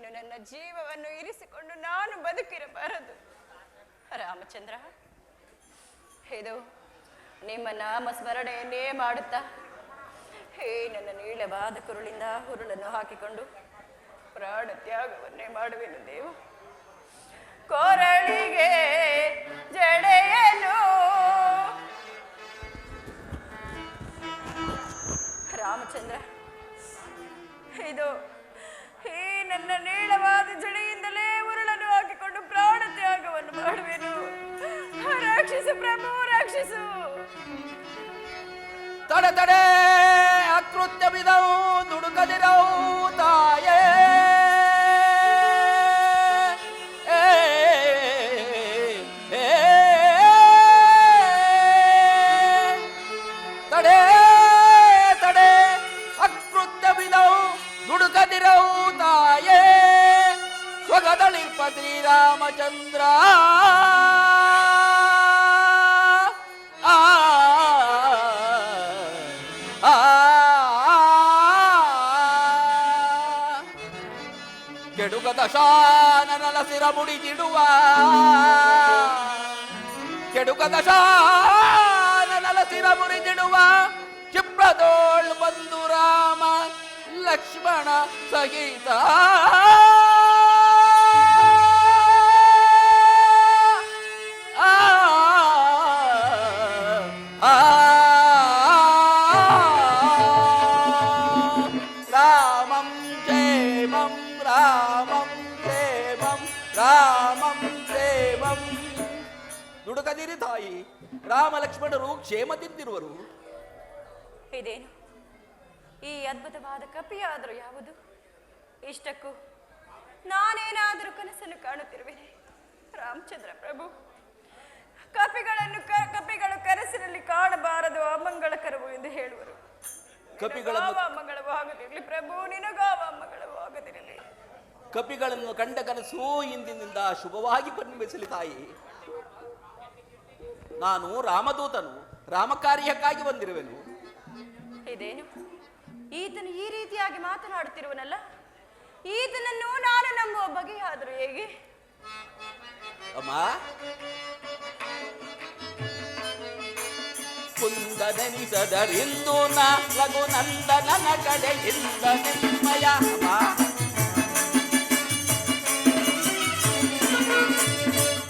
ನೀನು ನನ್ನ ಜೀವವನ್ನು ಇರಿಸಿಕೊಂಡು ನಾನು ಬದುಕಿರಬಾರದು. ರಾಮಚಂದ್ರ, ಇದು ನಿಮ್ಮ ನಾಮ ಸ್ಮರಣೆಯನ್ನೇ ಮಾಡುತ್ತಾ ನನ್ನ ನೀಳವಾದ ಕುರುಳಿಂದ ಹುರುಳನ್ನು ಹಾಕಿಕೊಂಡು ಪ್ರಾಣ ತ್ಯಾಗವನ್ನೇ ಮಾಡುವೆನು ದೇವ. ಕೊರಳಿಗೆ ಜಡೆಯನು ರಾಮಚಂದ್ರ, ಇದು ಈ ನನ್ನ ನೀಳವಾದ ಜಡೆಯಿಂದಲೇ ಉರುಳನ್ನು ಹಾಕಿಕೊಂಡು ಪ್ರಾಣ ತ್ಯಾಗವನ್ನು ಮಾಡುವೆನು. ರಕ್ಷಿಸು ಪ್ರಭು, ರಕ್ಷಿಸು. ತಡೆ ತಡೆ, ಅಕೃತ್ಯವಿದವು ದುಡುಕದಿರವು ತಾಯೇ. ತಡೆ ತಡೆ, ಅಕೃತ್ಯವಿದವು ದುಡುಕದಿರವು ತಾಯೇ. ಸ್ವಗದಳಿರ್ಪ ಶ್ರೀರಾಮಚಂದ್ರ. ಕೆಡುಕ ದಶಾನನ ಸಿರ ಮುಡಿದಿಡುವ, ಕೆಡುಕ ದಶಾನನ ಸಿರ ಮುರಿದಿಡುವ ಕ್ಷಿಪ್ರದೋಳ್ ಬಂದು ರಾಮ ಲಕ್ಷ್ಮಣ ಸಹಿತ. ದುಡುಕದಿರಿ ತಾಯಿ, ರಾಮ ಲಕ್ಷ್ಮಣರು ಕ್ಷೇಮದಿಂದಿರುವರು. ಇದೇನು ಈ ಅದ್ಭುತವಾದ ಕಪಿಯಾದರೂ ಯಾವುದು? ಇಷ್ಟಕ್ಕೂ ನಾನೇನಾದರೂ ಕನಸನ್ನು ಕಾಣುತ್ತಿರುವೆನೆ. ರಾಮಚಂದ್ರ ಪ್ರಭು, ಕಪಿಗಳು ಕನಸಿನಲ್ಲಿ ಕಾಣಬಾರದು, ಅಮಂಗಳಕರವು ಎಂದು ಹೇಳುವರು. ಕಪಿಗಳನ್ನು ಅಮಂಗಳವಾಗದಿರಲಿ ಪ್ರಭು, ನಿನಗಾವ ಅಮಂಗಳವಾಗದಿರಲಿ. ಕಪಿಗಳನ್ನು ಕಂಡ ಕನಸು ಇಂದಿನಿಂದ ಶುಭವಾಗಿ ಪರಿಣಮಿಸಲಿ ತಾಯಿ. ನಾನು ರಾಮದೂತನು, ರಾಮಕಾರ್ಯಕ್ಕಾಗಿ ಬಂದಿರುವೆನು. ಇದೇನು ಈತನು ಈ ರೀತಿಯಾಗಿ ಮಾತನಾಡುತ್ತಿರುವನಲ್ಲ, ಈತನನ್ನು ನಾನು ನಂಬುವ ಬಗೆಯಾದರೂ ಹೇಗೆ? ಅಮ್ಮ, ಕುಂದನೆನಿಸದರಿಂದು ನಾ ರಘುನಂದನನ ಕಡೆಯಿಂದ ನಿಮ್ಮಯ. ಅಮ್ಮ,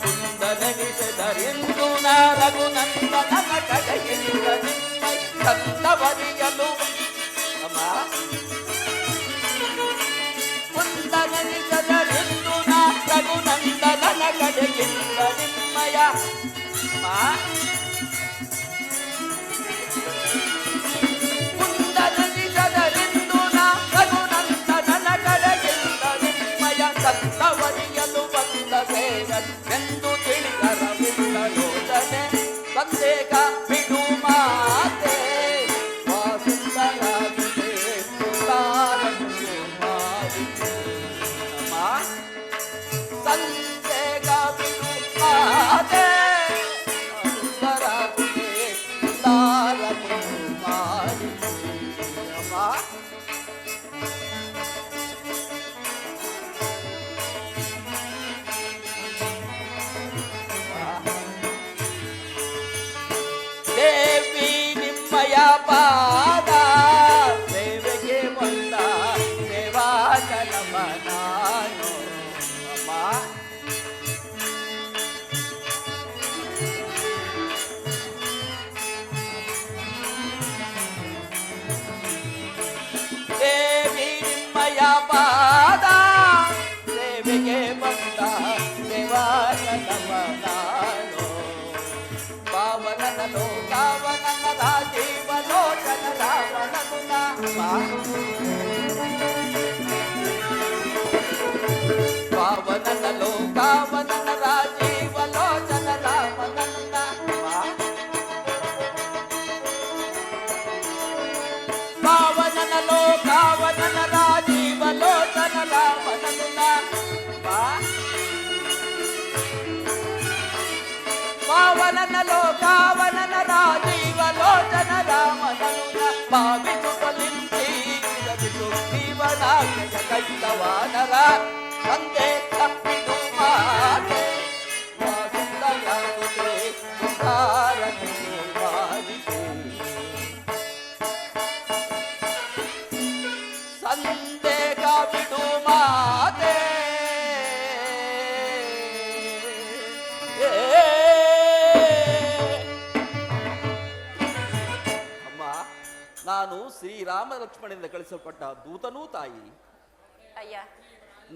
ಕುಂದನೆನಿಸದರಿಂದು ನಾ ರಘುನಂದನನ ಕಡೆಯಿಂದ ನಿಮ್ಮಯ ಕಂದವರಿಯಲು. ಅಮ್ಮ, ಕುಂದನೆನಿಸದರಿಂದು ನಾ ರಘುನಂದನನ ಕಡೆಯಿಂದ ನಿಮ್ಮಯ. ಅಮ್ಮ, ಕುಂದನೆನಿಸದರಿಂದು ನಾ ರಘುನಂದನನ ಕಡೆಯಿಂದ ನಿಮ್ಮಯ ಕಂದವರಿಯಲು ಬಂದ ಸೇವೆಂದು ತಿಳಿಯರವಿಲ್ಲಲೋಚನೆ ಸಂದೇಹ ಬಿಡು ಮಾತೆ ವಾಸುಂದರಾಗಿದೆ ಸುಂದರನ್ನು ಮಾಡಿದೆ. ಅಮ್ಮ, ಸಂದೇಹ ಬಿಡು ಮಾತೆ ಸುಂದರಾಗಿದೆ ಸುಂದರನ್ನು ಮಾಡಿದೆ. ಅಮ್ಮ, ದೇವಿ ನಿಮ್ಮಯ ಪಾದ ಸೇವೆಗೆ ಬಂದ ಸೇವಾಚಲಮ ನಾನು. ಅಮ್ಮ, ದೇವಿ ನಿಮ್ಮಯ ಪಾದ ಸೇವೆಗೆ ಬಂದ ಸೇವಾಚಲಮ ನಾನು. ಪಾವನನ ಲೋಕಾವನನ ರಾಜೀವಲೋಚನ ರಾಮನಗುಣ. ಪಾವನನ ಲೋಕಾವನನ ರಾಜೀವಲೋಚನ ರಾಮನಗುಣ. ಪಾವನನ ಲೋಕಾವನನ ರಾಜೀವಲೋಚನ ರಾಮನಗುಣ. ಪಾವನನ ಲೋಕಾವನನ ರಾಜೀವಲೋಚನ ರಾಮನಗುಣ. ಭಾವಿಸುತ್ತಲಿಂದಿ ಜೀವನಾಗ ಕೈತವಾನರ ಬಿಡು ಮಾತೆ ಅಮ್ಮ, ನಾನು ಶ್ರೀರಾಮ ಲಕ್ಷ್ಮಣನಿಂದ ಕಳಿಸಲ್ಪಟ್ಟ ದೂತನೂ ತಾಯಿ. ಅಯ್ಯ,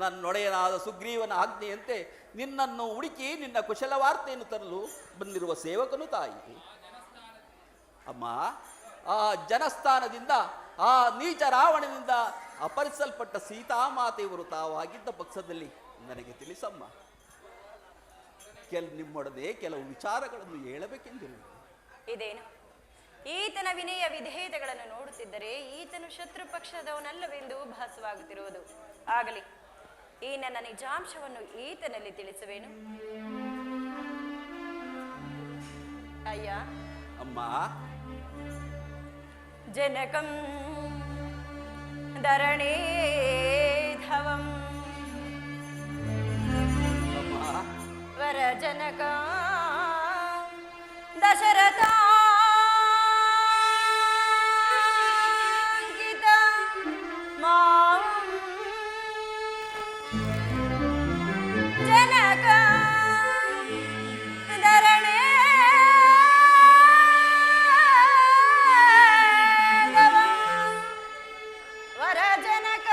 ನನ್ನೊಡೆಯನಾದ ಸುಗ್ರೀವನ ಆಜ್ಞೆಯಂತೆ ನಿನ್ನನ್ನು ಹುಡುಕಿ ನಿನ್ನ ಕುಶಲ ವಾರ್ತೆಯನ್ನು ತರಲು ಬಂದಿರುವ ಸೇವಕನು ತಾಯಿ. ಅಮ್ಮ, ಆ ಜನಸ್ಥಾನದಿಂದ ಆ ನೀಚ ರಾವಣನಿಂದ ಅಪಹರಿಸಲ್ಪಟ್ಟ ಸೀತಾಮಾತೆಯವರು ತಾವಾಗಿದ್ದ ಪಕ್ಷದಲ್ಲಿ ನನಗೆ ತಿಳಿಸಮ್ಮ. ನಿಮ್ಮೊಡನೆ ಕೆಲವು ವಿಚಾರಗಳನ್ನು ಹೇಳಬೇಕೆಂದಿರುವುದು. ಇದೇನು? ಈತನ ವಿನಯ ವಿಧೇಯತೆಗಳನ್ನು ನೋಡುತ್ತಿದ್ದರೆ ಈತನು ಶತ್ರು ಪಕ್ಷದವನಲ್ಲವೆಂದು ಭಾಸವಾಗುತ್ತಿರುವುದು. ಆಗಲಿ, ಈ ನನ್ನ ನಿಜಾಂಶವನ್ನು ಈತನಲ್ಲಿ ತಿಳಿಸುವೇನು. ಅಯ್ಯ. ಅಮ್ಮ, ಜನಕಂ ಧರಣೀಧವಂ ವರ ಜನಕ ದಶರಥ ಜನಕ ಧರಣೇ ವರ ಜನಕ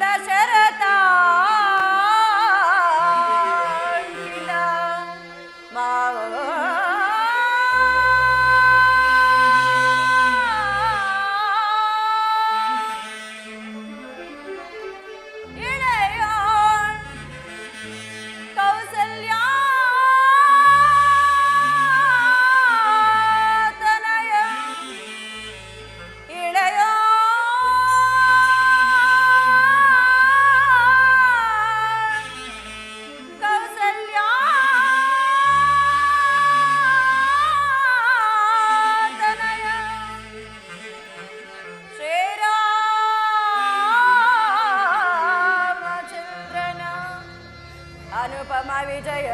ದಶರಥ ಅನುಪಮ ವಿಜಯ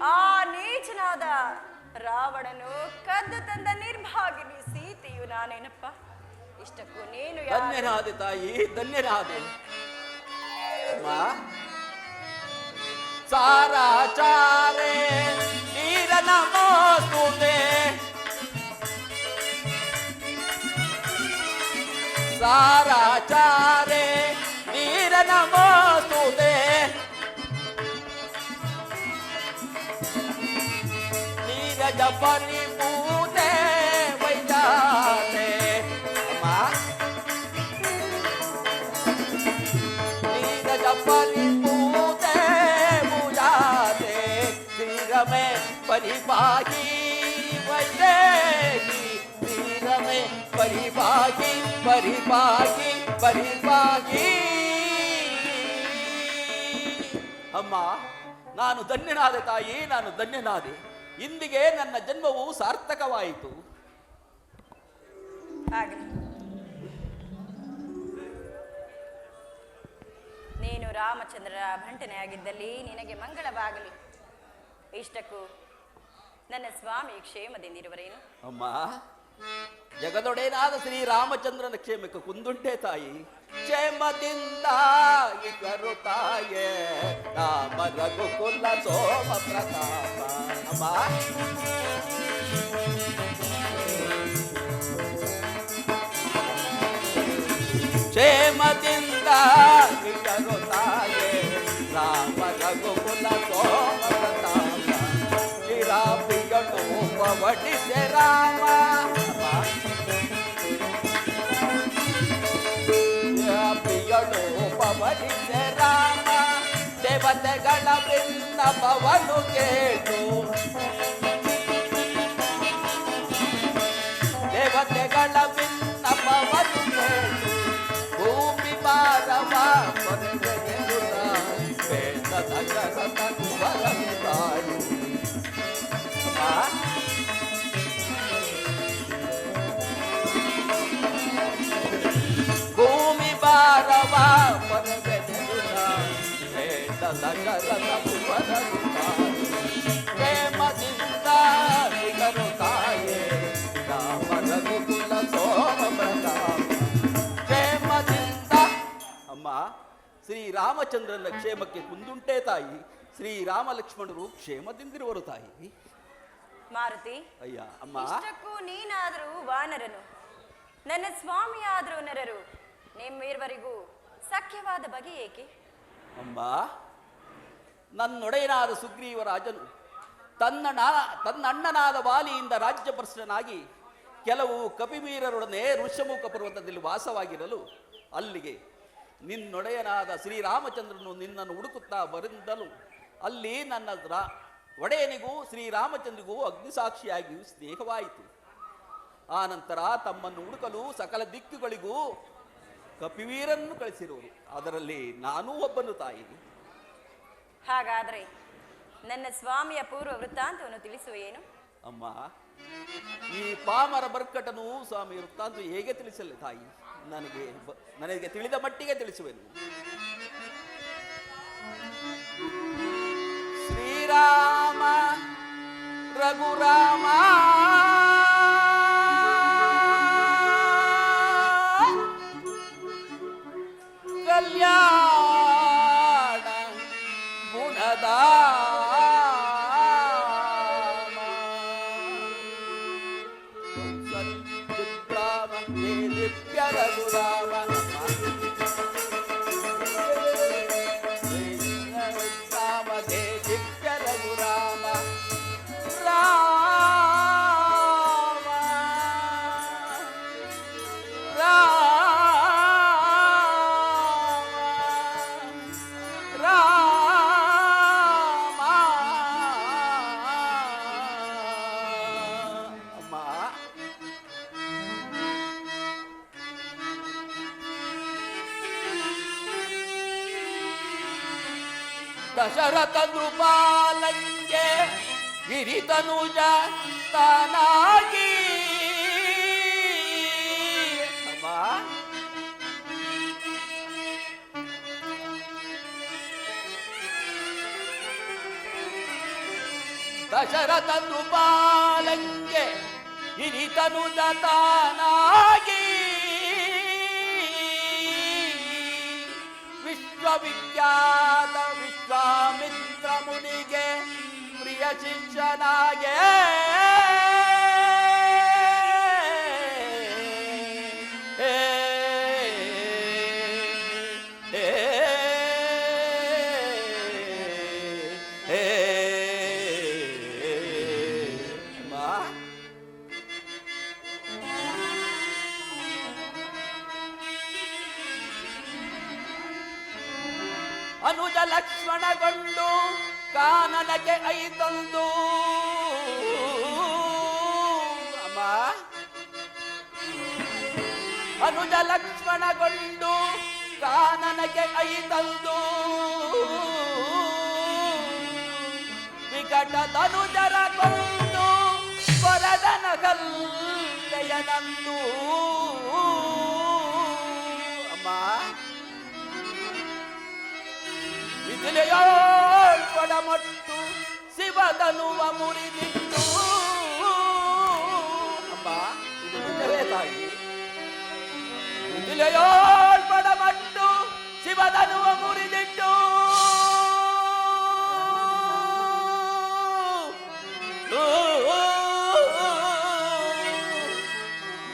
ಆ ನೀಚನಾದ ರಾವಣನು ಕದ್ದು ತಂದ ನಿರ್ಭಾಗಿನಿ ಸೀತೆಯು ನಾನೇನಪ್ಪ. ಇಷ್ಟಕ್ಕೂ ನೀನು ಧನ್ಯನಾದೆ ತಾಯಿ, ಧನ್ಯನಾದೆ. ಸಾರಾಚಾರೆ ನೀರ ನಮೋಸ್ತುತೆ, ಸಾರಾಚಾರೆ ನೀರ ನಮೋಸ್ತುತೆ, ನೀರಜ ಪರಿಪೂತೆ ವೈಜಾತೆ. ನೀರಜ ಪರಿಪೂತೆ ಮುಜಾತೆ, ತೀರಮೆ ಪರಿಪಾಹಿ ವೈದೇಹಿ, ತೀರಮೆ ಪರಿಪಾಹಿ ಪರಿಪಾಹಿ ಪರಿಪಾಹಿ. ಅಮ್ಮ, ನಾನು ಧನ್ಯನಾದೆ ತಾಯಿ, ನಾನು ಧನ್ಯನಾದೆ. ಇಂದಿಗೆ ನನ್ನ ಜನ್ಮವು ಸಾರ್ಥಕವಾಯಿತು. ನೀನು ರಾಮಚಂದ್ರರ ಭಂಟನೆ ಆಗಿದ್ದಲ್ಲಿ ನಿನಗೆ ಮಂಗಳವಾಗಲಿ. ಇಷ್ಟಕ್ಕೂ ನನ್ನ ಸ್ವಾಮಿ ಕ್ಷೇಮದಿಂದಿರುವರೇನು? ಅಮ್ಮ, ಜಗದೊಡೆಯನಾದ ಶ್ರೀರಾಮಚಂದ್ರನ ಕ್ಷೇಮಕ್ಕೆ ಕುಂದುಂಟೆ ತಾಯಿ. ಕ್ಷೇಮದಿಂದ ಇಗರು ತಾಯೇ ರಾಮ ರಘುಕುಲ ಸೋಮ ಪ್ರತಾಪ. ಅಮ್ಮ, ಕ್ಷೇಮದಿಂದ ಇಗರು ತಾಯೇ ರಾಮ ರಘುಕುಲ ಸೋಮ ಪ್ರತಾಪ. ಚಿರಾಪಿಯನು ಪವಡಿಸೆ ರಾಮ, ಪವಡಿಸೆ ರಾಮ. ದೇವತೆಗಳ ಬಿನ್ನಪವನು ಕೇಳು, ದೇವತೆಗಳ ಬಿನ್ನಪವ ದಶರಥ ಕುವರನು ತಾಯಿ. ಭೂಮಿ ಭಾರವ ಪರವೆದೆದುರ ವೇದ ದಶರಥ ಕುವರನು ತಾಯಿ. ಪ್ರೇಮದಿಂದ ಸಿಗರು ತಾಯೇ ರಾಮ ರಘುಕುಲ ಸೋಮ ಪ್ರತಾಪ. ಕ್ಷೇಮದಿಂದ ಅಮ್ಮ ಶ್ರೀರಾಮಚಂದ್ರನ ಕ್ಷೇಮಕ್ಕೆ ಕುಂದುಂಟೆ ತಾಯಿ. ಶ್ರೀರಾಮ ಲಕ್ಷ್ಮಣರು ಕ್ಷೇಮದಿಂದಿರುವರು ತಾಯಿ. ಮಾರುತಿ, ಅಯ್ಯ ಅಮ್ಮ, ಇಷ್ಟಕ್ಕೂ ನೀನಾದರೂ ವಾನರನು, ನನ್ನ ಸ್ವಾಮಿಯಾದರೂ ನರರು, ನಿಮ್ಮಿರುವರಿಗೂ ಸಖ್ಯವಾದ ಬಗೆ ಏಕೆ? ಅಮ್ಮ, ನನ್ನೊಡೆಯನಾದ ಸುಗ್ರೀವರಾಜನು ತನ್ನ ಅಣ್ಣನಾದ ವಾಲಿಯಿಂದ ರಾಜ್ಯಭ್ರಷ್ಟನಾಗಿ ಕೆಲವು ಕಪಿವೀರರೊಡನೆ ಋಷ್ಯಮುಖ ಪರ್ವತದಲ್ಲಿ ವಾಸವಾಗಿರಲು ಅಲ್ಲಿಗೆ ನಿನ್ನೊಡೆಯನಾದ ಶ್ರೀರಾಮಚಂದ್ರನು ನಿನ್ನನ್ನು ಹುಡುಕುತ್ತಾ ಬರಿಂದಲು ಅಲ್ಲಿ ನನ್ನ ಒಡೆಯನಿಗೂ ಶ್ರೀರಾಮಚಂದ್ರಿಗೂ ಅಗ್ನಿಸಾಕ್ಷಿಯಾಗಿಯೂ ಸ್ನೇಹವಾಯಿತು. ಆ ನಂತರ ತಮ್ಮನ್ನು ಹುಡುಕಲು ಸಕಲ ದಿಕ್ಕುಗಳಿಗೂ ಕಪಿವೀರನ್ನು ಕಳಿಸಿರುವರು. ಅದರಲ್ಲಿ ನಾನೂ ಒಬ್ಬನು ತಾಯಿ. ಹಾಗಾದರೆ ನನ್ನ ಸ್ವಾಮಿಯ ಪೂರ್ವ ವೃತ್ತಾಂತವನ್ನು ತಿಳಿಸುವೇನು? ಅಮ್ಮ, ಈ ಪಾಮರ ಬರ್ಕಟನು ಸ್ವಾಮಿ ವೃತ್ತಾಂತ ಹೇಗೆ ತಿಳಿಸಲ್ಲ ತಾಯಿ? ನನಗೆ ತಿಳಿದ ಮಟ್ಟಿಗೆ ತಿಳಿಸುವೆನು. ಶ್ರೀರಾಮ ರಘುರಾಮ ಕಲ್ಯಾಣ ಗುಣದ ರಘುರಾಮ ದೇ ದಿವ್ಯ ರಘುರಾಮ ರಾಮ ರಾಮ ರಾಮ. ಅಮ್ಮ, ದಶರಥ ನೃಪಾಲಂಗೆ ಗಿರಿತನುಜ ತಾನಾಗಿ. ಅಮ್ಮ, ದಶರಥ ನೃಪಾಲಂಗೆ ಗಿರಿತನುಜ ತಾನಾಗಿ ವಿಶ್ವವಿಖ್ಯಾತ ವಿಶ್ವಾಮಿತ್ರ ಮುನಿಗೆ ಪ್ರಿಯ ಶಿಷ್ಯನಾಗೆ ಅನುಜ ಲಕ್ಷ್ಮಣಗೊಂಡು ಕಾನನಕ್ಕೆ ಐತಂದು. ಅಮ್ಮ, ಅನುಜ ಲಕ್ಷ್ಮಣಗೊಂಡು ಕಾನನಕ್ಕೆ ಐತಂದು ವಿಕಟ ತನುಜರ ಕೊಂದು ಪರದನ ಕಲ್ಲೆಯನಂದು. ಅಮ್ಮ, ಕೊಡಮಟ್ಟು ಶಿವದನುವ ಮುರಿದಿಟ್ಟು. ಅಮ್ಮ, ಇದು ನಿಜವೇ ತಾಯಿ? ಕೊಡಮಟ್ಟು ಶಿವದನುವ ಮುರಿದಿಟ್ಟು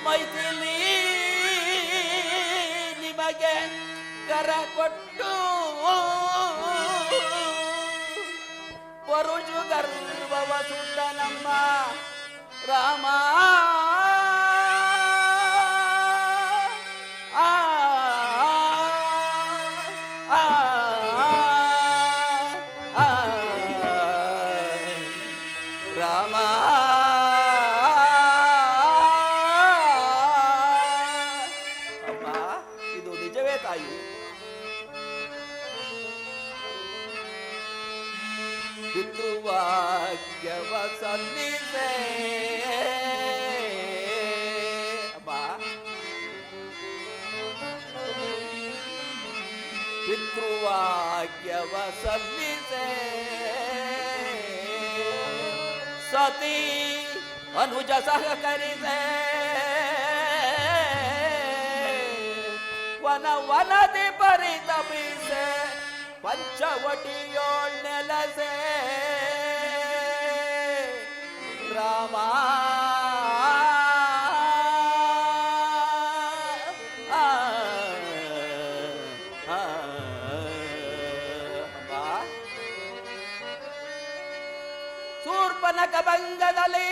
ಮೈಥಿಲಿ ನಿಮಗೆ ಕರ ಕೊಟ್ಟು ಪರುಷು ಗರ್ಭವ ಸುಟ್ಟ ನಮ್ಮ ರಾಮ. ರಾಮ ಅಮ್ಮ, ಇದು ನಿಜವೇ ತಾಯಿ? ಪಿತೃವಾಕ್ಯವ ಸಲ್ಲಿಸೆ ಅಮ್ಮ ಪಿತೃವಾಕ್ಯವ ಸಲ್ಲಿಸೆ ಸತಿ ಅನುಜ ಸಹಕರಿಸೆ ವನದಿ ಪರಿತಪಿಸೆ ಪಂಚವಟಿಯೋಳ್ ನೆಲಸೆ ರಾಮ ಶೂರ್ಪನಖ ಭಂಗದಲ್ಲಿ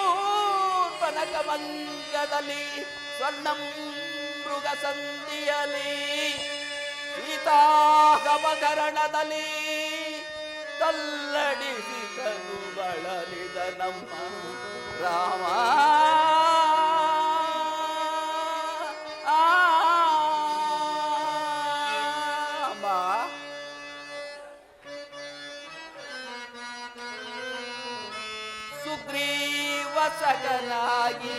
ಶೂರ್ಪನಖ ಭಂಗದಲ್ಲಿ ಸ್ವರ್ಣಂ ಮೃಗ ಸಂಧಿಯಲಿ ಸೀತಾಗಮಕರಣದಲ್ಲಿ ತಲ್ಲಡಿಸಿ ಕನು ಬಳಲಿದ ನಮ್ಮ ರಾಮ ಸುಗ್ರೀವಸಗನಾಗಿ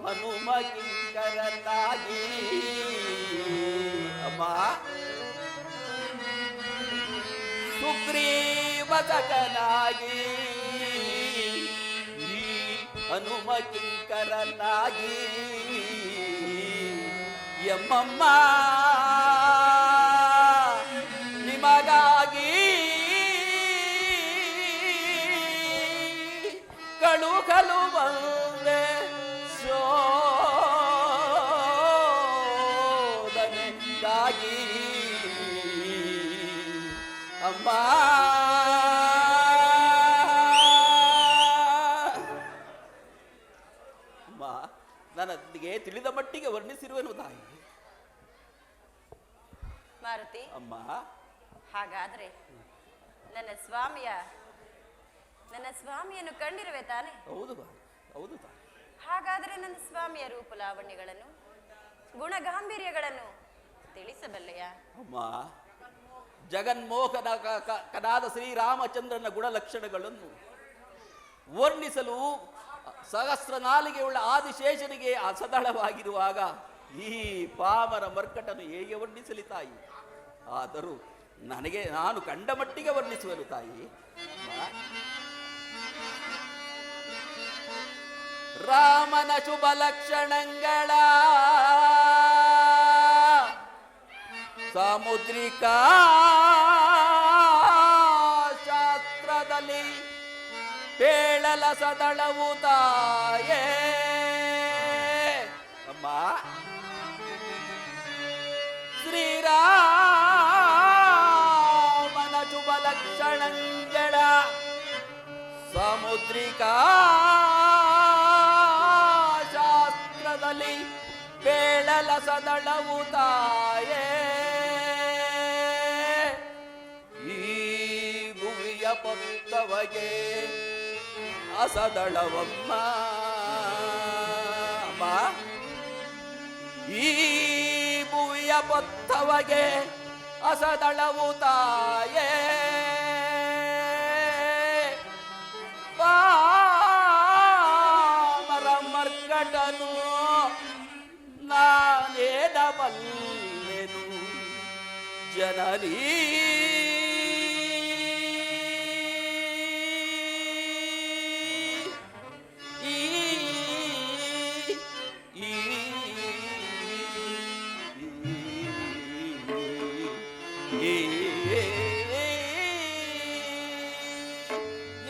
ಹನುಮ ಕಿಂಕರನಾಗಿ ಅಮ್ಮ ಸುಗ್ರೀವಸಗನಾಗಿ ಹನುಮ ಕಿಂಕರನಾಗಿ ಎಮ್ಮಮ್ಮ ನಿಮಗಾಗಿ ಕಳು ಬಂದೆ ಶೋಧನೆಗಾಗಿ ಅಮ್ಮ ಅಮ್ಮ ನನಗೆ ತಿಳಿದ ಮಟ್ಟಿಗೆ ವರ್ಣಿಸಿರುವೆನು ತಾಯಿ. ಮಾರುತಿ, ಅಮ್ಮ ಹಾಗಾದ್ರೆ ನನ್ನ ಸ್ವಾಮಿಯನ್ನು ಕಂಡಿರುವೆ ತಾನೆ? ಹೌದು ಹೌದು ತಾಯಿ. ಹಾಗಾದ್ರೆ ನನ್ನ ಸ್ವಾಮಿಯ ರೂಪ ಲಾವಣ್ಯಗಳನ್ನು ಗುಣಗಾಂಭೀರ್ಯಗಳನ್ನು ತಿಳಿಸಬಲ್ಲೆಯ? ಅಮ್ಮ ಜಗನ್ಮೋಹನಕನಾದ ಶ್ರೀರಾಮಚಂದ್ರನ ಗುಣಲಕ್ಷಣಗಳನ್ನು ವರ್ಣಿಸಲು ಸಹಸ್ರ ನಾಲಿಗೆಯುಳ್ಳ ಆದಿಶೇಷನಿಗೆ ಅಸದಳವಾಗಿರುವಾಗ ಈ ಪಾಮರ ಮರ್ಕಟನು ಹೇಗೆ ವರ್ಣಿಸಲಿ ತಾಯಿ? ಆದರೂ ನಾನು ಕಂಡ ಮಟ್ಟಿಗೆ ವರ್ಣಿಸುವೆನು ತಾಯಿ. ರಾಮನ ಶುಭ ಲಕ್ಷಣಗಳ ಸಾಮುದ್ರಿಕಾ ಶಾಸ್ತ್ರದಲ್ಲಿ ಪೇಳಲ ಸದಳವು ತಾಯೇ ಅಮ್ಮ ಶ್ರೀರಾಮನ ಶುಭ ಲಕ್ಷಣಗಳ ಸಾಮುದ್ರಿಕಾ ಶಾಸ್ತ್ರದಲ್ಲಿ ಪೇಳಲ ಸದಳವು ತಾಯೇ ಈ ಭುವಿಯ ಪೊತ್ತವಗೆ ಅಸದಳವಮ್ಮ ಈ ಭುವಿಯ ಪೊತ್ತವಗೆ ಅಸದಳವು ತಾಯೇ ಪಾಮರ ಮರ್ಕಟನು ನಾನೇದಬಲ್ಲೆನು ಜನನೀ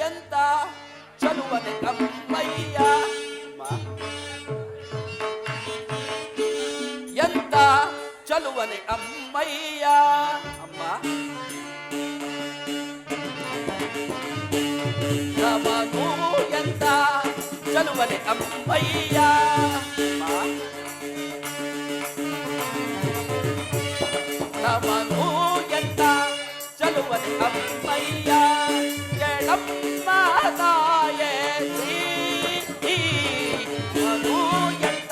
ಎಂತ ಚಲುವನೆ ಅಮ್ಮಯ್ಯ ಎಂತ ಚಲುವನೆ ಅಮ್ಮಯ್ಯ ಅಮ್ಮ ನಮಗೂ ಎಂತ ಚಲುವನೆ ಅಮ್ಮಯ್ಯ ನಮಗೂ ಎಂತ ಚಲುವನೆ ಅಮ್ಮಯ್ಯ ಕೆಳಮ್ಮ ತಾಯೇ ಶ್ರೀ ಮನು ಎಂತ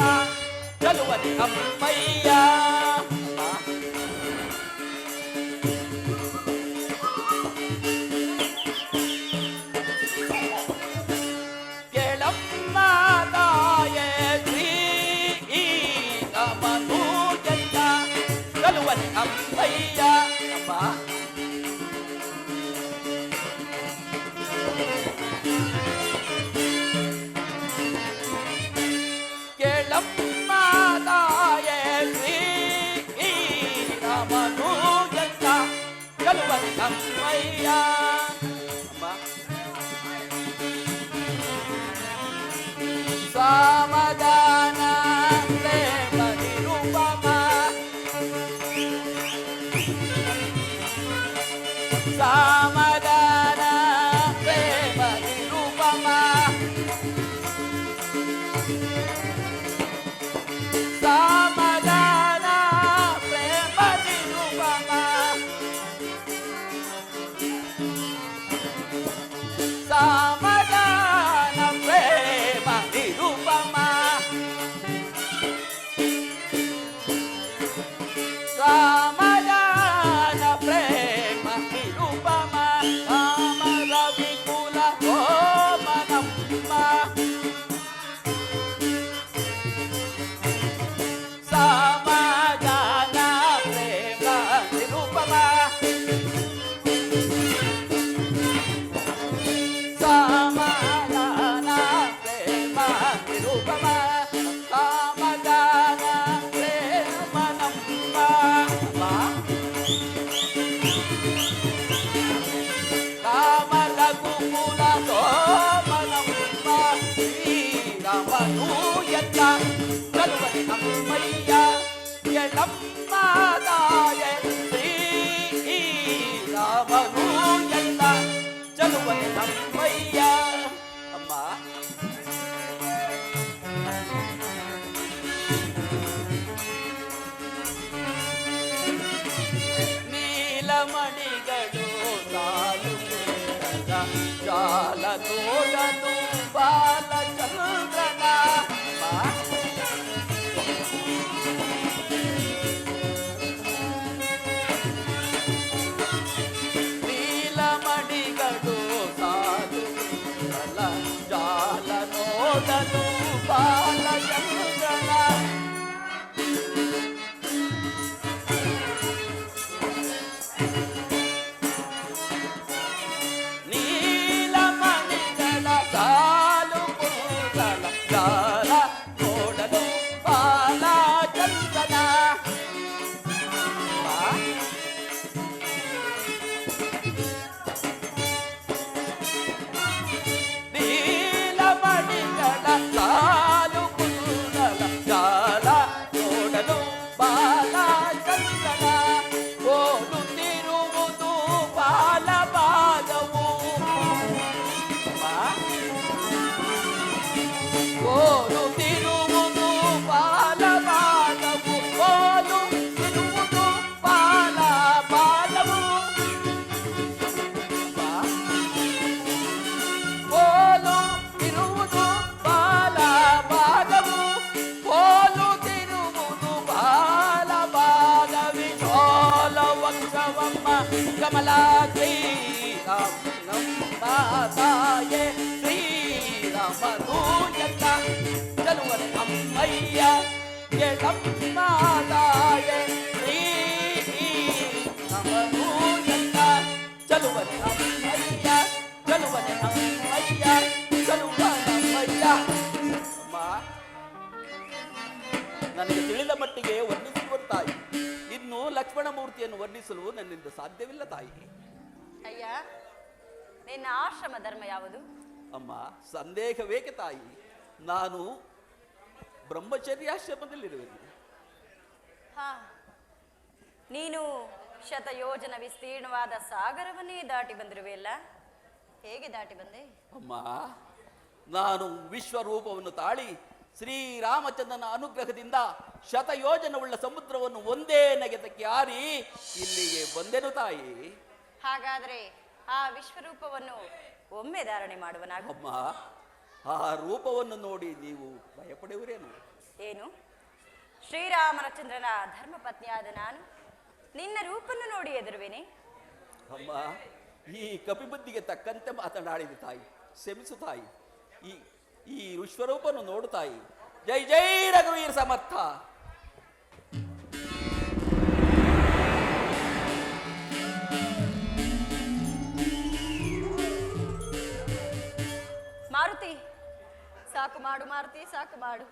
ಅಮ್ಮಯ್ಯ. ಕೇಳಮ್ಮ ತಾಯೇ ಶ್ರೀ ರಾಮನು ಜನ್ನ ಕಲುವನೆ ಅಮ್ಮಯ್ಯ. ಅಮ್ಮ ಕೇಳಮ್ಮ ತಾಯೇ ಶ್ರೀ ರಾಮನು ಜನ್ನ ಕಲುವನೆ ಅಮ್ಮಯ್ಯ. ಅಮ್ಮ ಸಾಮಗಾನ ಪ್ರೇಮ ನಿರುಪಮ ಸಾಮಗಾನ ಪ್ರೇಮ ನಿರುಪಮ ಸಾಮಗಾನ ಪ್ರೇಮ ನಿರುಪಮ ಸಾಮಗಾನ ಪ್ರೇಮ ನಿರುಪಮ ಸಾಮಗಾನ ಪ್ರೇಮ ನಿರುಪಮ ಕಾಮರ ವಿಪುಲ ಓಮನಮ್ಮ ಸಾಮಗಾನ ಪ್ರೇಮ ನಿರುಪಮ ಸಾಮಗಾನ ಪ್ರೇಮ ನಿರುಪಮ ಕಾಮಗಾನ ಪ್ರೇಮ ನಮ್ಮ ಕಾಮ ರಘುಕುಲ ಸೋಮನಮ್ಮ ಶ್ರೀರಾಮನು ಎತ್ತ ಕಲುವನೆ ಅಮ್ಮಯ್ಯ. ಎಳಮ್ಮ ತಾಯೆ ಶ್ರೀ ರಾಮನು ಎತ್ತ ಚಲುವನೆ ಅಮ್ಮಯ್ಯ. ಅಮ್ಮ ನೀಲಮಣಿಗಳು ಸಾಲು ಜಾಲ ನೋಡನು ಬಾಲಚಂದ್ರನ. ನೀಲಮಣಿಗಳು ಸಾಲು ಜಾಲ ನೋಡನು ಬಾಲಚಂದ್ರನ. ನೀಲಮಣಿಗಳ ಸಾಲು ಕೂದಲ ಜಾಲ ನೋಡಲು ಬಾಲಚಂದ್ರನ. ನೀಲಮಣಿಗಳ ಸಾಲು ಕೂದಲ ಜಾಲ ನೋಡಲು ಬಾಲಚಂದ್ರನ. ಹೋಲುತ್ತಿರುವುದು ಬಾಲಭಾಗವು. ಹೋಲುತ್ತಿರುವುದು ಬಾಲಭಾಗವು. ಹೋಲುತ್ತಿರುವುದು ಬಾಲಭಾಗವು. ಹೋಲುತ್ತಿರುವುದು ಬಾಲಭಾಗವು. ಹೋಲುತ್ತಿರುವುದು ಬಾಲಭಾಗವಿ. ಸೋಲವಂಶವಮ್ಮ ಕಮಲಾದ್ರಿ ನಮ್ಮ ತಾಯೆ ಶ್ರೀರಾಮನು ಎತ್ತ ಚಲುವನೆ ಅಮ್ಮಯ್ಯ. ಎಳಮ್ಮ ತಾಯೆ ಶ್ರೀ ರಾಮನು ಎತ್ತ ಚಲುವನೆ ಅಮ್ಮಯ್ಯ. ಚಲುವನೆ ಅಮ್ಮಯ್ಯ. ಚಲುವನಮ್ಮಯ್ಯ. ಅಮ್ಮ ನನಗೆ ತಿಳಿದ ಮಟ್ಟಿಗೆ ವರ್ಣಿಸುವ ತಾಯಿ. ಇನ್ನು ಲಕ್ಷ್ಮಣ ಮೂರ್ತಿಯನ್ನು ವರ್ಣಿಸಲು ನನ್ನಿಂದ ಸಾಧ್ಯವಿಲ್ಲ ತಾಯಿ. ಅಯ್ಯ, ನಿನ್ನ ಆಶ್ರಮ ಧರ್ಮ ಯಾವುದು? ಅಮ್ಮ ಸಂದೇಹವೇಕೆ ತಾಯಿ? ನಾನು ಬ್ರಹ್ಮಚರ್ಯಾಶ್ರಮದಲ್ಲಿರುವೆನು. ಹಾ, ನೀನು ಶತಯೋಜನ ವಿಸ್ತೀರ್ಣವಾದ ಸಾಗರವನ್ನೇ ದಾಟಿ ಬಂದಿರುವೆಯಲ್ಲ, ಹೇಗೆ ದಾಟಿ ಬಂದೆ? ಅಮ್ಮ ನಾನು ವಿಶ್ವರೂಪವನ್ನು ತಾಳಿ ಶ್ರೀರಾಮಚಂದ್ರನ ಅನುಗ್ರಹದಿಂದ ಶತಯೋಜನವುಳ್ಳ ಸಮುದ್ರವನ್ನು ಒಂದೇ ನೆಗೆತಕ್ಕೆ ಹಾರಿ ಇಲ್ಲಿಗೆ ಬಂದೆನು ತಾಯಿ. ಹಾಗಾದ್ರೆ ಆ ವಿಶ್ವರೂಪವನ್ನು ಒಮ್ಮೆ ಧಾರಣೆ ಮಾಡುವನಾಗ. ಅಮ್ಮ ಆ ರೂಪವನ್ನು ನೋಡಿ ನೀವು ಭಯಪಡುವಿರೇನು? ಏನು ಶ್ರೀರಾಮಚಂದ್ರನ ಧರ್ಮಪತ್ನಿಯಾದ ನಾನು ನಿನ್ನ ರೂಪನ್ನು ನೋಡಿ ಎದುರುವೆನೆ. ಅಮ್ಮ, ಈ ಕಪಿಬುದ್ಧಿಗೆ ತಕ್ಕಂತೆ ಮಾತನಾಡಿದ ತಾಯಿ, ಕ್ಷಮಿಸು ತಾಯಿ. ಈ ಈ ವಿಶ್ವರೂಪನ್ನು ನೋಡು ತಾಯಿ. ಜೈ ಜೈ ರಘುವೀರ ಸಮರ್ಥ. ಮಾರುತಿ, ಸಾಕು ಮಾಡು ಮಾರುತಿ, ಸಾಕು ಮಾಡು.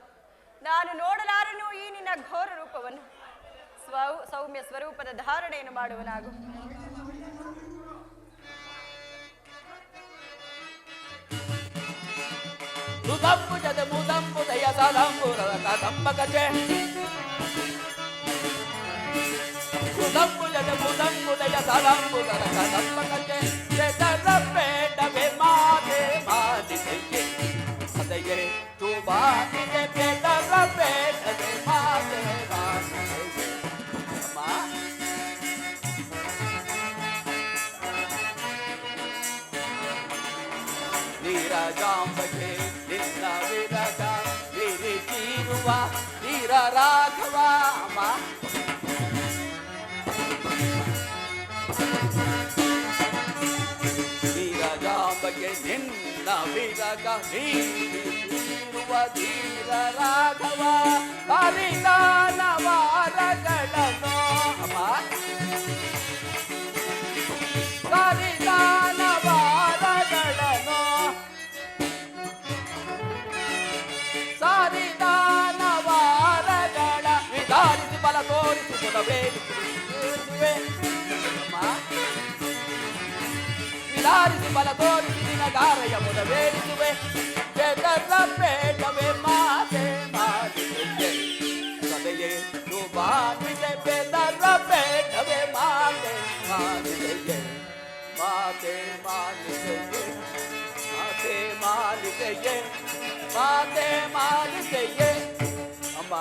ನಾನು ನೋಡಲಾರನು ಈ ನಿನ್ನ ಘೋರ ರೂಪವನ್ನು. ಸೌಮ್ಯ ಸ್ವರೂಪದ ಧಾರಣೆಯನ್ನು ಮಾಡುವನಾಗು. ಮುದಂಬುಜದ ಮುದಂಬುದಯ ಸದಂಬುರದ ಕದಂಬಕಚೆ ಮುದಂಬುಜದ ಮುದಂಬುದಯ ಸದಂಬುದರ ಕದಂಬಕಚೆ ಬೇಡವೇ ಮಾತೆ ಮಾದಿದೆಯೇ ಅದೆಯೇ ತುಬಾದಿದೆ ಬೇಡವೇ ಮಾತೆ ಮಾದಿದೆಯೇ. ಅಮ್ಮ, ನೀರಜಾಂಬಗೆ ನಿನ್ನ ವಿರಗ ವಿರಿಚಿರುವ ವೀರ ರಾಘವ. ಅಮ್ಮ, ನೀರಜಾಂಬಗೆ ನಿನ್ನ ವಿರಗ ವಿರಿಚಿರುವ ಧೀರ ರಾಘವ ಪರಿದಾನವಾರಗಳನ್ನು. ಅಮ್ಮ, ಪರಿದಾನವಾರಗಳನ್ನು ಸಾರಿದಾನವಾರಗಳ ವಿಧಾರಿಸಿ ಬಲ ತೋರಿಸಿ ಪುನವೇರಿಸುವೆ. ವಿಧಾರಿಸಿ ಬಲ ತೋರಿಸಿ ನಿನಗಾರಯ ಮುದವೇರಿಸುವೆ. ಬೇಡವೇ ಮಾತೆ ಮಾದಿದೆ ಸದೆಯೇ ನುಬಾನಿದೆ ಬೇಡವೇ ಮಾತೆ ಮಾದಿದೆಯೇ ಮಾತೆ ಮಾಲಿದೆಯೇ ಮಾತೆ ಮಾಲಿದೆಯೇ ಮಾತೆ ಮಾಲಿದೆಯೇ. ಅಮ್ಮ,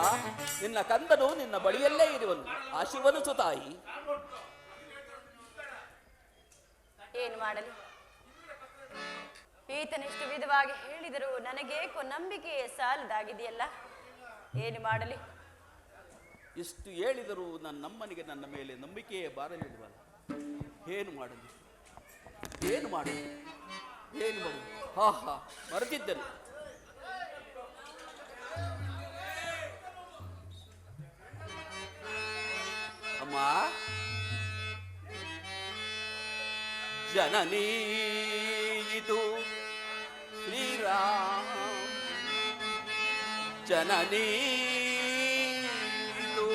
ನಿನ್ನ ಕಂದನು ನಿನ್ನ ಬಳಿಯಲ್ಲೇ ಇರುವನು, ಆಶೀರ್ವದಿಸು ತಾಯಿ. ಏನು ಮಾಡಲಿ? ಈತನೆಷ್ಟು ವಿಧವಾಗಿ ಹೇಳಿದರೂ ನನಗೇಕೋ ನಂಬಿಕೆ ಸಾಲದಾಗಿದೆಯಲ್ಲ. ಏನು ಮಾಡಲಿ? ಎಷ್ಟು ಹೇಳಿದರೂ ನಮ್ಮನಿಗೆ ನನ್ನ ಮೇಲೆ ನಂಬಿಕೆಯೇ ಬಾರಲಿಲ್ವಲ್ಲ. ಏನು ಮಾಡಲಿ? ಏನು ಮಾಡಲಿ? ಏನು ಮಾಡಲಿ? ಹಾ ಹಾ, ಮರೆತಿದ್ದನು. ಅಮ್ಮ, ಜನನೀ ಇದು ಶ್ರೀರಾಮ ಜನನೀ ಇದು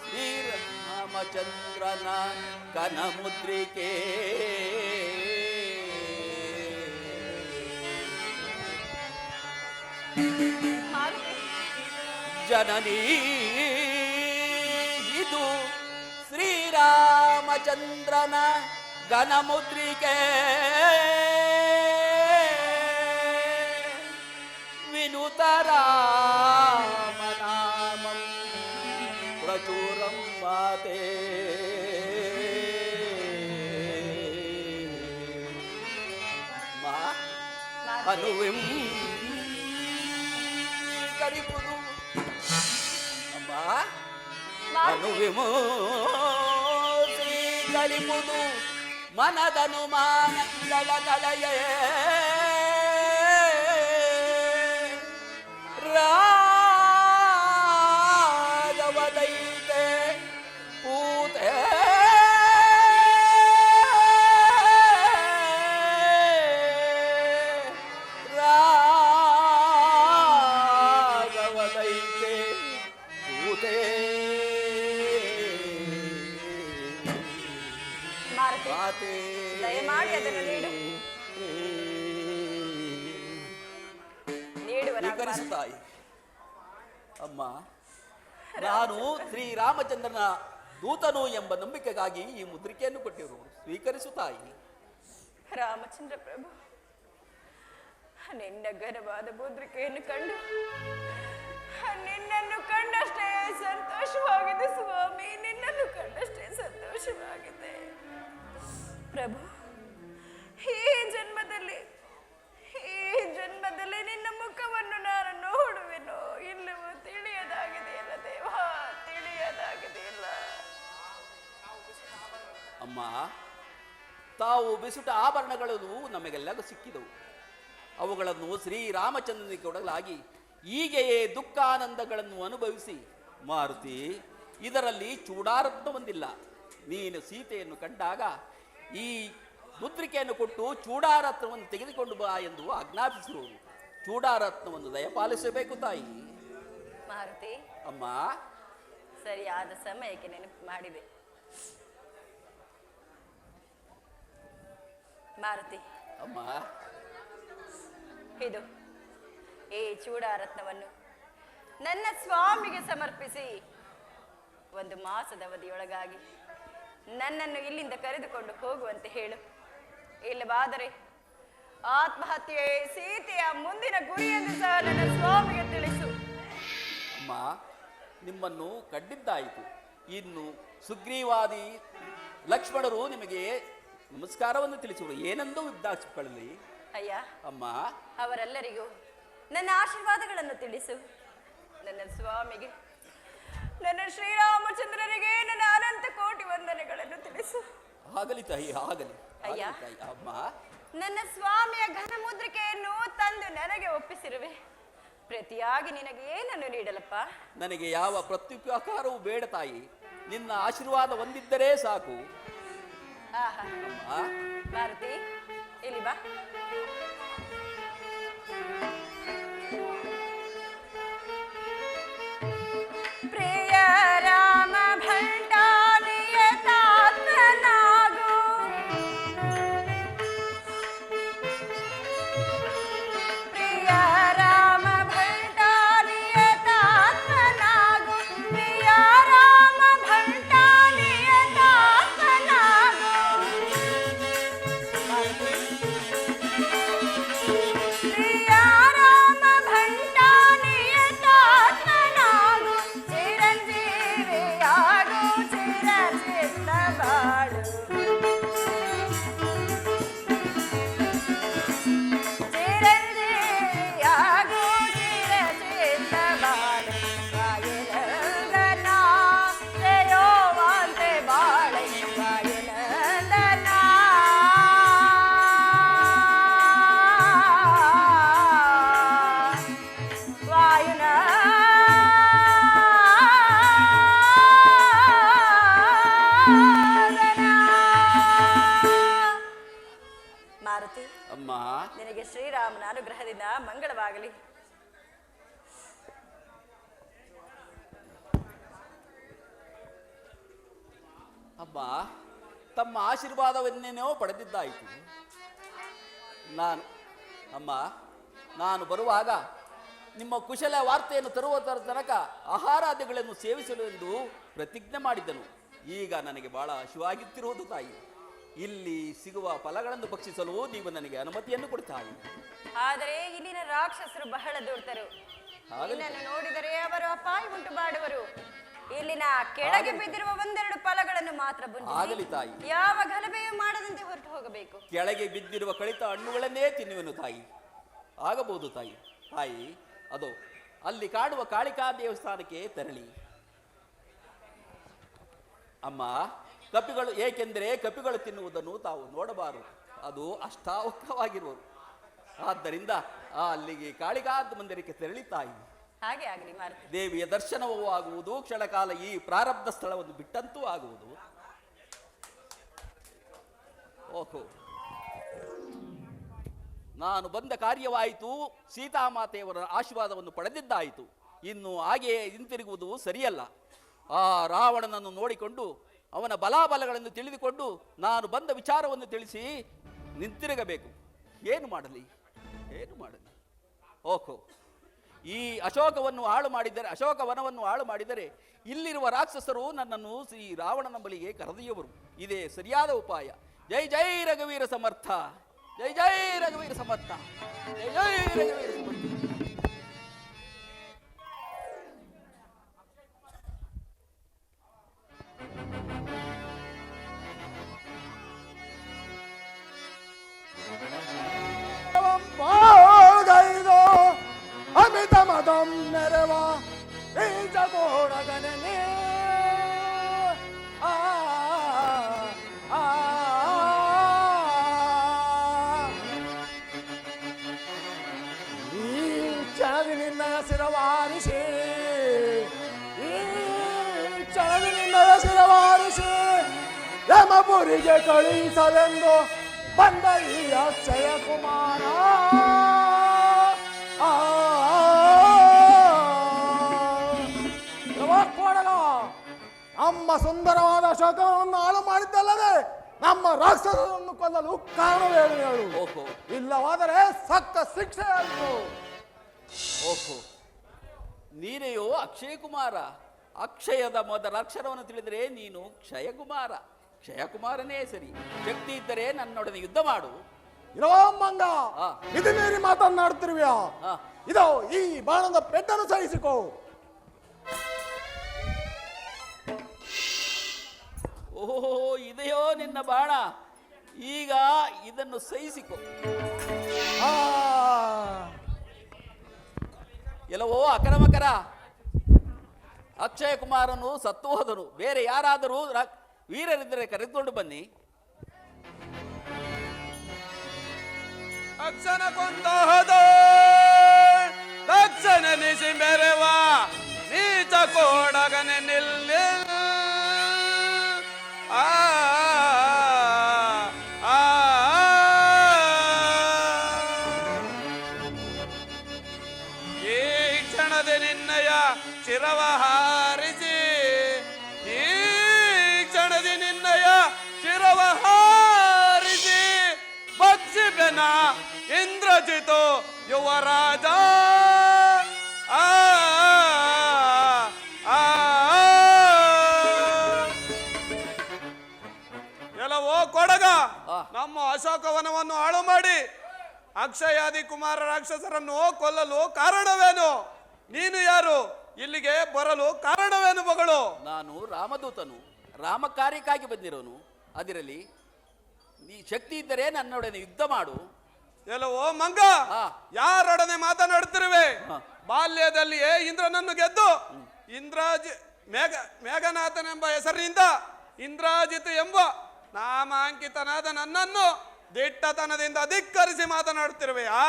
ಶ್ರೀರಾಮಚಂದ್ರನ ಕನಮುದ್ರಿಕೆ. ಜನನೀ ಇದು ಶ್ರೀರಾಮಚಂದ್ರನ ಘನಮುದ್ರಿಕೆ. ವಿನುತ ರಾಮನಾಮಂ ಪ್ರಚುರಂ ಮಾತೆ. ಅನುವಿಂ ಕರಿಪುದು ಅಮ್ಮ, ಅನುವಿಮೋ ಶ್ರೀಕರಿಪುದು ಮನದನುಮಾನಗಳ ಕಳೆಯೇ. ರಾಘವದೈತೆ ಪೂತೆ ರಾಘವದೈತೆ ಪೂತೆ. ದಯಮಾಡಿ ಅದನ್ನು ತಾಯಿ. ಅಮ್ಮ, ನಾನು ಶ್ರೀರಾಮಚಂದ್ರನ ದೂತನು ಎಂಬ ನಂಬಿಕೆಗಾಗಿ ಈ ಮುದ್ರಿಕೆಯನ್ನು ಕೊಟ್ಟಿರುವುದು. ಸ್ವೀಕರಿಸು ತಾಯಿ. ರಾಮಚಂದ್ರ ಪ್ರಭು, ನಿನ್ನ ಘನವಾದ ಮುದ್ರಿಕೆಯನ್ನು ಕಂಡು ನಿನ್ನನ್ನು ಕಂಡಷ್ಟೇ ಸಂತೋಷವಾಗಿದೆ ಸ್ವಾಮಿ. ನಿನ್ನನ್ನು ಕಂಡಷ್ಟೇ ಸಂತೋಷವಾಗಿದೆ ಪ್ರಭು. ಈ ಜನ್ಮದಲ್ಲಿ ನಿನ್ನ ಮುಖವನ್ನು ನಾನು ನೋಡುವೆನೋ ಇಲ್ಲವೋ ತಿಳಿಯದಾಗಿದೆಯಲ್ಲ ಅಮ್ಮ, ತಾವು ಬೆಸುಟ ಆಭರಣಗಳು ನಮಗೆಲ್ಲ ಸಿಕ್ಕಿದವು. ಅವುಗಳನ್ನು ಶ್ರೀರಾಮಚಂದ್ರನಿಗೆ ಕೊಡಲಾಗಿ ಹೀಗೆಯೇ ದುಃಖಾನಂದಗಳನ್ನು ಅನುಭವಿಸಿ, ಮಾರುತಿ, ಇದರಲ್ಲಿ ಚೂಡಾರತ್ನ ಹೊಂದಿಲ್ಲ. ನೀನು ಸೀತೆಯನ್ನು ಕಂಡಾಗ ಈ ಮುದ್ರಿಕೆಯನ್ನು ಕೊಟ್ಟು ಚೂಡಾರತ್ನವನ್ನು ತೆಗೆದುಕೊಂಡು ಬಾ ಎಂದು ಆಜ್ಞಾಪಿಸಿರುವುದು. ಚೂಡಾರತ್ನವನ್ನು ದಯಪಾಲಿಸಬೇಕು ತಾಯಿ. ಮಾರುತಿ, ಅಮ್ಮ, ಸರಿಯಾದ ಸಮಯಕ್ಕೆ ನೆನಪು ಮಾಡಿದೆ. ಮಾರುತಿ, ಅಮ್ಮ, ಇದು ಈ ಚೂಡಾರತ್ನವನ್ನು ನನ್ನ ಸ್ವಾಮಿಗೆ ಸಮರ್ಪಿಸಿ 1 ಮಾಸದ ಅವಧಿಯೊಳಗಾಗಿ ನನ್ನನ್ನು ಇಲ್ಲಿಂದ ಕರೆದುಕೊಂಡು ಹೋಗುವಂತೆ ಹೇಳು. ಇಲ್ಲವಾದರೆ ಆತ್ಮಹತ್ಯೆ ಸೀತೆಯ ಮುಂದಿನ ಗುರಿಯೆಂದು ಸಹ ನನ್ನ ಸ್ವಾಮಿಗೆ ತಿಳಿಸು. ಅಮ್ಮ, ನಿಮ್ಮನ್ನು ಕಂಡಿದ್ದಾಯಿತು. ಇನ್ನು ಸುಗ್ರೀವಾದಿ ಲಕ್ಷ್ಮಣರು ನಿಮಗೆ ನಮಸ್ಕಾರವನ್ನು ತಿಳಿಸುವರು. ಏನೆಂದು ವಿದ್ದಾಚಿಕೊಳ್ಳಲಿ. ಅಯ್ಯ ಅಮ್ಮ, ಅವರೆಲ್ಲರಿಗೂ ನನ್ನ ಆಶೀರ್ವಾದಗಳನ್ನು ತಿಳಿಸು. ನನ್ನ ಸ್ವಾಮಿಗೆ, ನನ್ನ ಶ್ರೀರಾಮಚಂದ್ರನಿಗೆ ನನ್ನ ಅನಂತ ಕೋಟಿ ವಂದನೆಗಳನ್ನು ತಿಳಿಸು. ಆಗಲಿ ತಾಯಿ, ಆಗಲಿ. ಅಯ್ಯ, ಅಮ್ಮ, ನನ್ನ ಸ್ವಾಮಿಯ ಘನ ಮುದ್ರಿಕೆಯನ್ನು ತಂದು ನನಗೆ ಒಪ್ಪಿಸಿರುವೆ. ಪ್ರತಿಯಾಗಿ ನಿನಗೆ ಏನನ್ನು ನೀಡಲಪ್ಪ? ನನಗೆ ಯಾವ ಪ್ರತ್ಯುಪಕಾರವೂ ಬೇಡ ತಾಯಿ. ನಿನ್ನ ಆಶೀರ್ವಾದ ಹೊಂದಿದ್ದರೆ ಸಾಕು. ಆಹಾ, ಮಾರುತಿ, ಇಲ್ಲಿ ಬಾ. ಪ್ರಿಯ ರಾಮ ಭಂಡಾರಿಯತಾತ್ಮನಾಗು, ಪ್ರಿಯ ರಾಮ ಭಂಡಾರಿಯತಾತ್ಮನಾಗು, ಪ್ರಿಯ ರಾಮ ಭಂಡಾರಿಯತಾತ್ಮನಾಗು, ಪ್ರಿಯ ರಾಮ ಭಂಡಾರಿಯತಾತ್ಮನಾಗು, ಚಿರಂಜೀವಿಯಾಗು ಚಿರಚಿತ್ತ ಬಾಳು, ಚಿರಂಜೀವಿಯಾಗು ಚಿರಚಿತ್ತ ಬಾಳು, ವಾಯುನಂದನ ಜಯೋವಂತೆ ಬಾಳೆ, ವಾಯುನಂದನ ಮಾರುತಿ, ಅಮ್ಮ, ನಿನಗೆ ಶ್ರೀರಾಮನ ಅನುಗ್ರಹದಿಂದ ಮಂಗಳವಾಗಲಿ. ಅಮ್ಮ, ತಮ್ಮ ಆಶೀರ್ವಾದವನ್ನೇನೋ ಪಡೆದಿದ್ದಾಯಿತು. ನಾನು ಬರುವಾಗ ನಿಮ್ಮ ಕುಶಲ ವಾರ್ತೆಯನ್ನು ತರುವ ತನಕ ಆಹಾರಾದಿಗಳನ್ನು ಸೇವಿಸಲು ಎಂದು ಪ್ರತಿಜ್ಞೆ ಮಾಡಿದ್ದನು. ಈಗ ನನಗೆ ಬಹಳ ಹಸಿವಾಗುತ್ತಿರುವುದು ತಾಯಿ. ಇಲ್ಲಿ ಸಿಗುವ ಫಲಗಳನ್ನು ಭಕ್ಷಿಸಲು ನೀವು ನನಗೆ ಅನುಮತಿಯನ್ನು ಕೊಡ್ತಾಯಿ. ಆದರೆ ಇಲ್ಲಿನ ರಾಕ್ಷಸರು ಬಹಳ ದುರ್ತರು. ನಿನ್ನನ್ನು ನೋಡಿದರೆ ಅವರು ಅಪಾಯ ಉಂಟು ಮಾಡುವರು. ಇಲ್ಲಿನ ಕೆಳಗೆ ಬಿದ್ದಿರುವ 1-2 ಫಲಗಳನ್ನು ಮಾತ್ರ ಆಗಲಿ ತಾಯಿ. ಯಾವ ಗಲಭೆಯೂ ಮಾಡದಂತೆ ಹೊರಟು ಹೋಗಬೇಕು. ಕೆಳಗೆ ಬಿದ್ದಿರುವ ಕಳಿತ ಹಣ್ಣುಗಳನ್ನೇ ತಿನ್ನುವೆನು ತಾಯಿ. ಆಗಬಹುದು ತಾಯಿ. ತಾಯಿ, ಅದು ಅಲ್ಲಿ ಕಾಡುವ ಕಾಳಿಕಾ ದೇವಸ್ಥಾನಕ್ಕೆ ತೆರಳಿ. ಅಮ್ಮ, ಕಪಿಗಳು, ಏಕೆಂದರೆ ಕಪಿಗಳು ತಿನ್ನುವುದನ್ನು ತಾವು ನೋಡಬಾರದು. ಅದು ಅಷ್ಟಾವಕ್ರವಾಗಿರುವುದು. ಆದ್ದರಿಂದ ಅಲ್ಲಿಗೆ ಕಾಳಿಕಾ ಮಂದಿರಕ್ಕೆ ತೆರಳಿ ತಾಯಿ. ಹಾಗೆ ಆಗಲಿ ಮಾರುತಿ. ದೇವಿಯ ದರ್ಶನವೂ ಆಗುವುದು, ಕ್ಷಣಕಾಲ ಈ ಪ್ರಾರಬ್ಧ ಸ್ಥಳವನ್ನು ಬಿಟ್ಟಂತೂ ಆಗುವುದು. ಓಹೋ, ನಾನು ಬಂದ ಕಾರ್ಯವಾಯಿತು. ಸೀತಾಮಾತೆಯವರ ಆಶೀರ್ವಾದವನ್ನು ಪಡೆದಿದ್ದಾಯಿತು. ಇನ್ನು ಹಾಗೆಯೇ ಹಿಂತಿರುಗುವುದು ಸರಿಯಲ್ಲ. ಆ ರಾವಣನನ್ನು ನೋಡಿಕೊಂಡು ಅವನ ಬಲಾಬಲಗಳನ್ನು ತಿಳಿದುಕೊಂಡು ನಾನು ಬಂದ ವಿಚಾರವನ್ನು ತಿಳಿಸಿ ನಿಂತಿರಗಬೇಕು. ಏನು ಮಾಡಲಿ? ಓಹೋ, ಈ ಅಶೋಕವನವನ್ನು ಹಾಳು ಮಾಡಿದರೆ ಇಲ್ಲಿರುವ ರಾಕ್ಷಸರು ನನ್ನನ್ನು ಶ್ರೀ ರಾವಣನ ಬಳಿಗೆ ಕರೆದೊಯ್ಯುವರು. ಇದೇ ಸರಿಯಾದ ಉಪಾಯ. ಜೈ ಜೈ ರಘುವೀರ ಸಮರ್ಥ, ಜೈ ಜೈ ರಘುವೀರ ಸಮರ್ಥ, ಜೈ ಜೈ ರಘುವೀರ ಸಮರ್ಥ. ಅಮಿತ ಮದಂ ನೆರವ ಈಜಗೋಡಗನೇ ಆ ಯಮಪುರಿಗೆ ಕಳುಹಿಸಲೆಂದು ಬಂದ ಈ ಅಕ್ಷಯ ಕುಮಾರ ಕೊಡಗ ನಮ್ಮ ಸುಂದರವಾದ ಶೋಕವನ್ನು ಹಾಳು ಮಾಡಿದ್ದಲ್ಲದೆ ನಮ್ಮ ರಾಕ್ಷಸರನ್ನು ಕೊಲ್ಲಲು ಕಾರಣವೇನು ಹೇಳು? ಓಹೋ ಇಲ್ಲವಾದರೆ ಸಕ್ಕ ಶಿಕ್ಷೆ ಆಯಿತು. ಓಹೋ, ನೀನೆಯೋ ಅಕ್ಷಯ ಕುಮಾರ. ಅಕ್ಷಯದ ಮೊದಲ ಅಕ್ಷರವನ್ನು ತಿಳಿದರೆ ನೀನು ಕ್ಷಯಕುಮಾರ. ಕ್ಷಯಕುಮಾರನೇ ಸರಿ. ಶಕ್ತಿ ಇದ್ದರೆ ನನ್ನೊಡನೆ ಯುದ್ಧ ಮಾಡು. ಇರೋ ಮಂಗ, ಇದು ಮೀರಿ ಮಾತನಾಡುತ್ತಿರುವೆಯಾ? ಇದೋ ಈ ಬಾಣದ ಪೆಟ್ಟನ್ನು ಸಹಿಸಿಕೋ. ಓಹೋ, ಇದೆಯೋ ನಿನ್ನ ಬಾಣ. ಈಗ ಇದನ್ನು ಸಹಿಸಿಕೊ. ಎಲ್ಲವೋ ಅಕರಮಕರ, ಅಕ್ಷಯ ಕುಮಾರನು ಸತ್ತು ಹೋದನು. ಬೇರೆ ಯಾರಾದರೂ ವೀರರಿದ್ದರೆ ಕರೆದುಕೊಂಡು ಬನ್ನಿ. ಅಕ್ಷನ ಕೊಂದ ಹೋದ ದಕ್ಷನ ನಿಸಿ ಮೆರೆವ ನೀಚ ಕೋಡಗನೆ ನಿಲ್ಲ ಈ ಕ್ಷಣದ ನಿನ್ನಯ ಶಿರವ ಹಾರಿಸಿ, ಈ ಕ್ಷಣದ ನಿನ್ನಯ ಶಿರವ ಹಾರಿಸಿ ಬಕ್ಷಿಪೆನ ಇಂದ್ರಜಿತು ಯುವರಾಜ. ಎಲ್ಲವೋ ಕೊಡಗ, ನಮ್ಮ ಅಶೋಕವನವನ್ನು ಹಾಳು ಮಾಡಿ ಅಕ್ಷಯಾದಿ ಕುಮಾರ ರಾಕ್ಷಸರನ್ನು ಕೊಲ್ಲಲು ಕಾರಣವೇನು? ನೀನು ಯಾರು? ಇಲ್ಲಿಗೆ ಬರಲು ಕಾರಣವೇನು ಮಗಳು? ನಾನು ರಾಮದೂತನು, ರಾಮ ಕಾರ್ಯಕ್ಕಾಗಿ ಬಂದಿರೋನು. ಅದಿರಲಿ, ನೀ ಶಕ್ತಿ ಇದ್ದರೆ ನನ್ನೊಡನೆ ಯುದ್ಧ ಮಾಡು. ಎಲ್ಲವೋ ಮಂಗ, ಯಾರೊಡನೆ ಮಾತನಾಡುತ್ತಿರುವೆ? ಬಾಲ್ಯದಲ್ಲಿಯೇ ಇಂದ್ರನನ್ನು ಗೆದ್ದು ಮೇಘನಾಥನೆಂಬ ಹೆಸರಿನಿಂದ ಇಂದ್ರಾಜಿತ್ ಎಂಬ ನಾಮಾಂಕಿತನಾದ ನನ್ನನ್ನು ದಿಟ್ಟತನದಿಂದ ಧಿಕ್ಕರಿಸಿ ಮಾತನಾಡುತ್ತಿರುವೆಯಾ?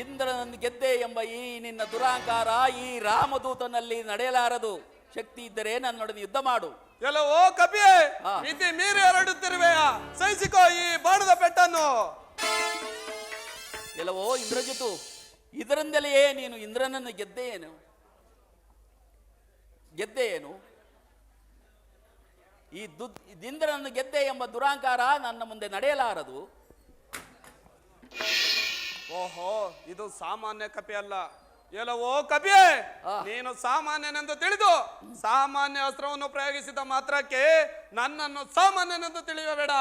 ಇಂದ್ರನನ್ನು ಗೆದ್ದೆ ಎಂಬ ಈ ನಿನ್ನ ದುರಾಂಕಾರ ಈ ರಾಮದೂತನಲ್ಲಿ ನಡೆಯಲಾರದು. ಶಕ್ತಿ ಇದ್ದರೆ ನನ್ನೊಡನೆ ಯುದ್ಧ ಮಾಡು. ಎಲ್ಲವೋ ಕಪಿಯೇ, ಮಿತಿ ಮೀರಿ ಹರಡುತ್ತಿರುವೆಯಾ? ಸಹಿಸಿಕೋ ಈ ಬಾಣದ ಪೆಟ್ಟನ್ನು. ಎಲ್ಲವೋ ಇಂದ್ರಜಿತು, ಇದರಿಂದಲೇ ನೀನು ಇಂದ್ರನನ್ನು ಗೆದ್ದೆ ಏನು? ಈ ಇಂದ್ರನನ್ನು ಗೆದ್ದೆ ಎಂಬ ದುರಾಂಕಾರ ನನ್ನ ಮುಂದೆ ನಡೆಯಲಾರದು. ಓಹೋ, ಇದು ಸಾಮಾನ್ಯ ಕಪಿ ಅಲ್ಲ. ಎಲ್ಲವೋ ಕಪಿಯೇ, ನೀನು ಸಾಮಾನ್ಯನೆಂದು ತಿಳಿದು ಸಾಮಾನ್ಯ ಅಸ್ತ್ರವನ್ನು ಪ್ರಯೋಗಿಸಿದ ಮಾತ್ರಕ್ಕೆ ನನ್ನನ್ನು ಸಾಮಾನ್ಯನೆಂದು ತಿಳಿಯಬೇಡ.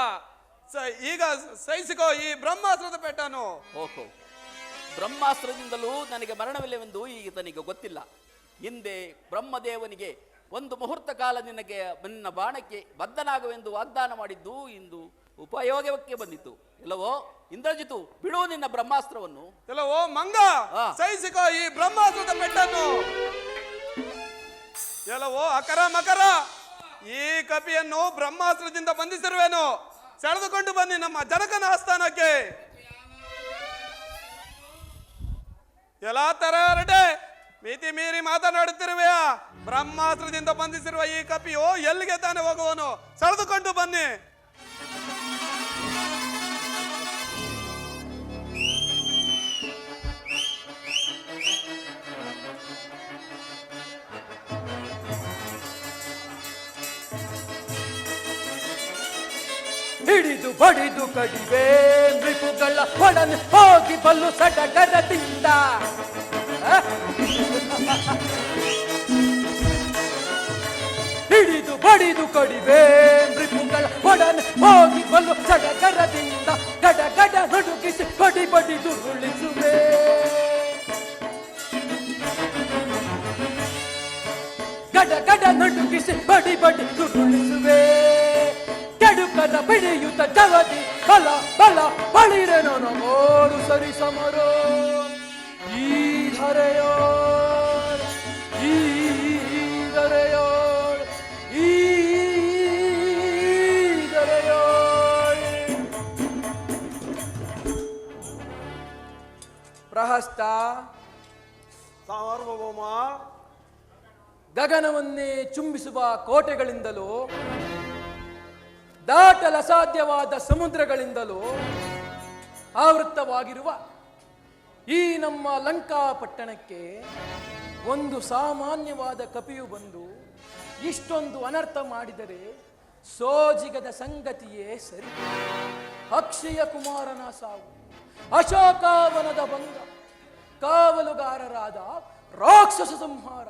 ಈಗ ಸಹಿಸಿಕೋ ಈ ಬ್ರಹ್ಮಾಸ್ತ್ರದ ಪೆಟ್ಟನು. ಓಹೋ, ಬ್ರಹ್ಮಾಸ್ತ್ರದಿಂದಲೂ ನನಗೆ ಮರಣವಿಲ್ಲವೆಂದು ಈತನಿಗೆ ಗೊತ್ತಿಲ್ಲ. ಹಿಂದೆ ಬ್ರಹ್ಮದೇವನಿಗೆ ಒಂದು ಮುಹೂರ್ತ ಕಾಲ ನಿನ್ನ ಬಾಣಕ್ಕೆ ಬದ್ಧನಾಗುವೆಂದು ವಾಗ್ದಾನ ಮಾಡಿದ್ದು ಇಂದು ಉಪಯೋಗಕ್ಕೆ ಬಂದಿತ್ತು. ಎಲ್ಲವೋ ಇಂದ್ರಜಿತು, ಬಿಡು ನಿನ್ನ ಬ್ರಹ್ಮಾಸ್ತ್ರವನ್ನು. ಎಲ್ಲವೋ ಮಂಗ, ಸಹಿಸಿಕೋ ಈ ಬ್ರಹ್ಮಾಸ್ತ್ರದ ಪೆಟ್ಟನ್ನು. ಎಲ್ಲವೋ ಅಕರ ಮಕರ, ಈ ಕಪಿಯನ್ನು ಬ್ರಹ್ಮಾಸ್ತ್ರದಿಂದ ಬಂಧಿಸಿರುವೆನು. ಸೆಳೆದುಕೊಂಡು ಬನ್ನಿ ನಮ್ಮ ಜನಕನ ಆಸ್ಥಾನಕ್ಕೆ. ಎಲ್ಲ ತರ ಹರಟೆ, ಮಿತಿ ಮೀರಿ ಮಾತನಾಡುತ್ತಿರುವೆಯಾ? ಬ್ರಹ್ಮಾಸ್ತ್ರದಿಂದ ಬಂಧಿಸಿರುವ ಈ ಕಪಿಯು ಎಲ್ಲಿಗೆ ತಾನೇ ಹೋಗುವನು? ಸೆಳೆದುಕೊಂಡು ಬನ್ನಿ. ಹಿಡಿದು ಬಡಿದು ಕಡಿವೆ ಮೃಪುಗಳ ಒಡನೆ ಹೋಗಿ ಬಲ್ಲು ಸಡಗರದಿಂದ. ಹಿಡಿದು ಬಡಿದು ಕಡಿವೆ ಮೃಪುಗಳ ಒಡನೆ ಹೋಗಿ ಬಲ್ಲು ಸಡಗರದಿಂದ. ಗಡ ಗಡ ನಡುಗಿಸಿ ಬಡಿ ಬಡಿದು ಉರುಳಿಸುವೆ. ಗಡ ಗಡ ನಡುಗಿಸಿ ಬಡಿ ಬಡಿ ಉರುಳಿಸುವೆ. ಕೆಡುಕರ ಬಿಡಿಯುತ್ತ ಜಗದಿ ಬಲ ಬಲ ಬಳಿರೆನೋ ನಮೋರು ಸರಿ ಸಮರೋ. ಈ ಧರೆಯೋ ಈ ಧರೆಯೋ ಈ ಧರೆಯೋ. ಪ್ರಹಸ್ತ ಸಾರ್ವಭೌಮ, ಗಗನವನ್ನೇ ಚುಂಬಿಸುವ ಕೋಟೆಗಳಿಂದಲೂ ದಾಟಲು ಅಸಾಧ್ಯವಾದ ಸಮುದ್ರಗಳಿಂದಲೂ ಆವೃತ್ತವಾಗಿರುವ ಈ ನಮ್ಮ ಲಂಕಾ ಪಟ್ಟಣಕ್ಕೆ ಒಂದು ಸಾಮಾನ್ಯವಾದ ಕಪಿಯು ಬಂದು ಇಷ್ಟೊಂದು ಅನರ್ಥ ಮಾಡಿದರೆ ಸೋಜಿಗದ ಸಂಗತಿಯೇ ಸರಿ. ಅಕ್ಷಯ ಕುಮಾರನ ಸಾವು, ಅಶೋಕಾವನದ ಭಂಗ, ಕಾವಲುಗಾರರಾದ ರಾಕ್ಷಸ ಸಂಹಾರ,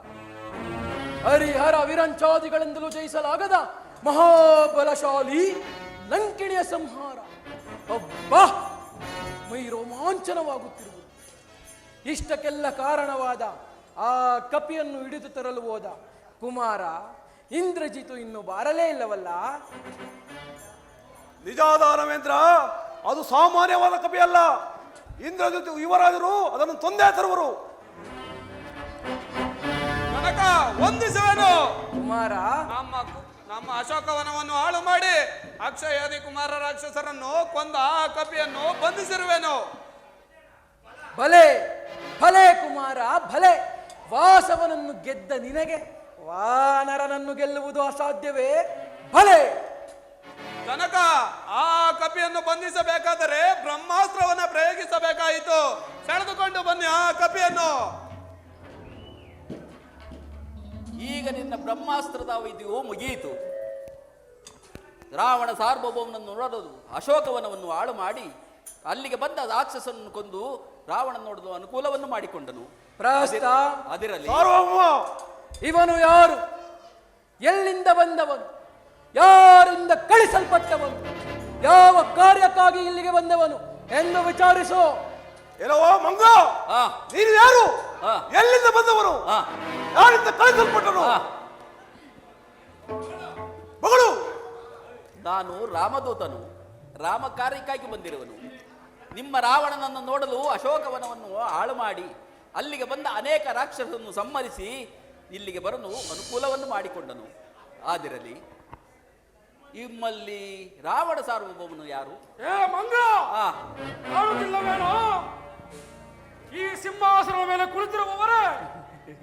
ಹರಿಹರ ವಿರಂಚಾದಿಗಳಿಂದಲೂ ಜಯಿಸಲಾಗದ ಮಹಾಬಲಶಾಲಿ ಲಂಕಿಣಿಯ ಸಂಹಾರ. ಅಬ್ಬಾ, ಮೈ ರೋಮಾಂಚನವಾಗುತ್ತಿರುವುದು. ಇಷ್ಟಕ್ಕೆಲ್ಲ ಕಾರಣವಾದ ಆ ಕಪಿಯನ್ನು ಹಿಡಿದು ತರಲು ಹೋದ ಕುಮಾರ ಇಂದ್ರಜಿತು ಇನ್ನು ಬಾರಲೇ ಇಲ್ಲವಲ್ಲ? ನಿಜಾದ ರಾಮೇಂದ್ರ, ಅದು ಸಾಮಾನ್ಯವಾದ ಕಪಿ ಅಲ್ಲ. ಇಂದ್ರಜಿತು ಯುವರಾಜರು ಅದನ್ನು ತೊಂದೇ ತರುವರು. ಕನಕ ವಂದಿಸುವೆನು. ಕುಮಾರ, ನಮ್ಮ ಅಶೋಕವನವನ್ನು ಹಾಳು ಮಾಡಿ ಅಕ್ಷಯಾದಿ ಕುಮಾರ ರಾಕ್ಷಸರನ್ನು ಕೊಂದ ಆ ಕಪಿಯನ್ನು ಬಂಧಿಸಿರುವೆನು. ಭಲೆ ಭಲೆ ಕುಮಾರ, ಭಲೆ. ವಾಸವನನ್ನು ಗೆದ್ದ ನಿನಗೆ ವಾನರನನ್ನು ಗೆಲ್ಲುವುದು ಅಸಾಧ್ಯವೇ? ಭಲೆ. ಕನಕ, ಆ ಕಪಿಯನ್ನು ಬಂಧಿಸಬೇಕಾದರೆ ಬ್ರಹ್ಮಾಸ್ತ್ರವನ್ನು ಪ್ರಯೋಗಿಸಬೇಕಾಯಿತು. ಸೆಳೆದುಕೊಂಡು ಬನ್ನಿ ಆ ಕಪಿಯನ್ನು. ಈಗ ನಿನ್ನ ಬ್ರಹ್ಮಾಸ್ತ್ರದ ಅವಧಿಯು ಮುಗಿಯಿತು. ರಾವಣ ಸಾರ್ವಭೌಮನನ್ನು ನೋಡಲು ಅಶೋಕವನವನ್ನು ಹಾಳು ಮಾಡಿ ಅಲ್ಲಿಗೆ ಬಂದ ರಾಕ್ಷಸನನ್ನು ಕೊಂದು ರಾವಣ ನೋಡಲು ಅನುಕೂಲವನ್ನು ಮಾಡಿಕೊಂಡನು. ಅದರಲ್ಲಿ ಇವನು ಯಾರು? ಎಲ್ಲಿಂದ ಬಂದವನು? ಯಾರಿಂದ ಕಳಿಸಲ್ಪಟ್ಟವನು? ಯಾವ ಕಾರ್ಯಕ್ಕಾಗಿ ಇಲ್ಲಿಗೆ ಬಂದವನು ಎಂದು ವಿಚಾರಿಸು. ಎಲ್ಲವೋ ಮಂಗ, ನೀನು ಯಾರು? ಎಲ್ಲಿಂದ ಬಂದವರು? ಯಾರಿಂದ ಕಳಿಸಲ್ಪಟ್ಟನು? ಮಗಳು, ನಾನು ರಾಮದೂತನು, ರಾಮ ಕಾರ್ಯಕ್ಕಾಗಿ ಬಂದಿರುವನು. ನಿಮ್ಮ ರಾವಣನನ್ನು ನೋಡಲು ಅಶೋಕವನವನ್ನು ಹಾಳು ಮಾಡಿ ಅಲ್ಲಿಗೆ ಬಂದ ಅನೇಕ ರಾಕ್ಷಸರನ್ನು ಸಂಹರಿಸಿ ಇಲ್ಲಿಗೆ ಬರಲು ಅನುಕೂಲವನ್ನು ಮಾಡಿಕೊಂಡನು. ಆದಿರಲಿ, ನಿಮ್ಮಲ್ಲಿ ರಾವಣ ಸಾರ್ವಭೌಮನು ಯಾರು? ಮಂಗ, ಕಾಣುತ್ತಿಲ್ಲವೇನೋ? ಈ ಸಿಂಹಾಸನದ ಮೇಲೆ ಕುಳಿತಿರುವವರೇ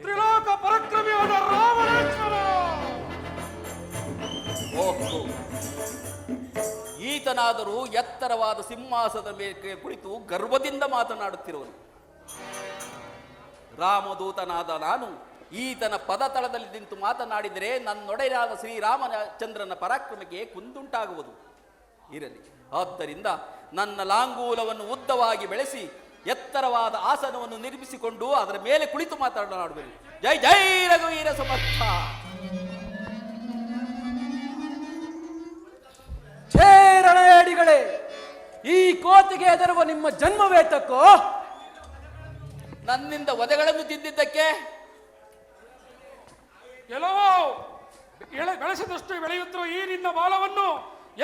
ತ್ರಿಲೋಕ ಪರಾಕ್ರಮಿಯಾದ ರಾವಣೇಶ್ವರ. ಓಹೋ, ಈತನಾದರೂ ಎತ್ತರವಾದ ಸಿಂಹಾಸನದ ಮೇಲೆ ಕುಳಿತು ಗರ್ವದಿಂದ ಮಾತನಾಡುತ್ತಿರುವನು. ರಾಮದೂತನಾದ ನಾನು ಈತನ ಪದತಳದಲ್ಲಿ ನಿಂತು ಮಾತನಾಡಿದರೆ ನನ್ನೊಡೆಯನಾದ ಶ್ರೀರಾಮಚಂದ್ರನ ಪರಾಕ್ರಮಕ್ಕೆ ಕುಂದುಂಟಾಗುವುದು. ಇರಲಿ, ಆದ್ದರಿಂದ ನನ್ನ ಲಾಂಗೂಲವನ್ನು ಉದ್ದವಾಗಿ ಬೆಳೆಸಿ ಎತ್ತರವಾದ ಆಸನವನ್ನು ನಿರ್ಮಿಸಿಕೊಂಡು ಅದರ ಮೇಲೆ ಕುಳಿತು ಮಾತನಾಡುವೆನು. ಜೈ ಜೈ ರಘುವೀರ ಸಮರ್ಥ. ಛೇರಣೇಡಿಗಳೇ, ಈ ಕೋತಿಗೆ ಹೆದರುವ ನಿಮ್ಮ ಜನ್ಮವೇತಕ್ಕೋ? ನನ್ನಿಂದ ವಧೆಗಳನ್ನು ತಿಂದಿದ್ದಕ್ಕೆ? ಎಲ್ಲವೋ ಬೆಳೆಸಿದಷ್ಟು ಬೆಳೆಯುತ್ತಿರುವ ಈ ನಿನ್ನ ಬಾಲವನ್ನು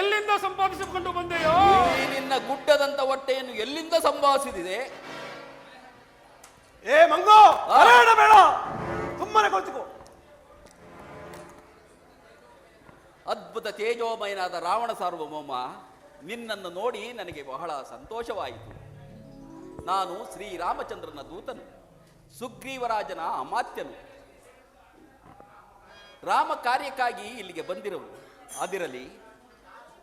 ಎಲ್ಲಿಂದ ಸಂಪಾದಿಸಿಕೊಂಡು ಬಂದೆಯೋ? ಈ ನಿನ್ನ ಗುಡ್ಡದಂತ ಹೊಟ್ಟೆಯನ್ನು ಎಲ್ಲಿಂದ ಸಂಭಾವಿಸಿದೆ? ಏ ಮಂಗ, ಬೇಡ, ಸುಮ್ಮನೆ ಕೊಳ್ತಿಕೋ. ಅದ್ಭುತ ತೇಜೋಮಯನಾದ ರಾವಣ ಸಾರ್ವಭೌಮ, ನಿನ್ನನ್ನು ನೋಡಿ ನನಗೆ ಬಹಳ ಸಂತೋಷವಾಯಿತು. ನಾನು ಶ್ರೀರಾಮಚಂದ್ರನ ದೂತನು, ಸುಗ್ರೀವರಾಜನ ಅಮಾತ್ಯನು. ರಾಮ ಕಾರ್ಯಕ್ಕಾಗಿ ಇಲ್ಲಿಗೆ ಬಂದಿರುವುದು. ಅದಿರಲಿ,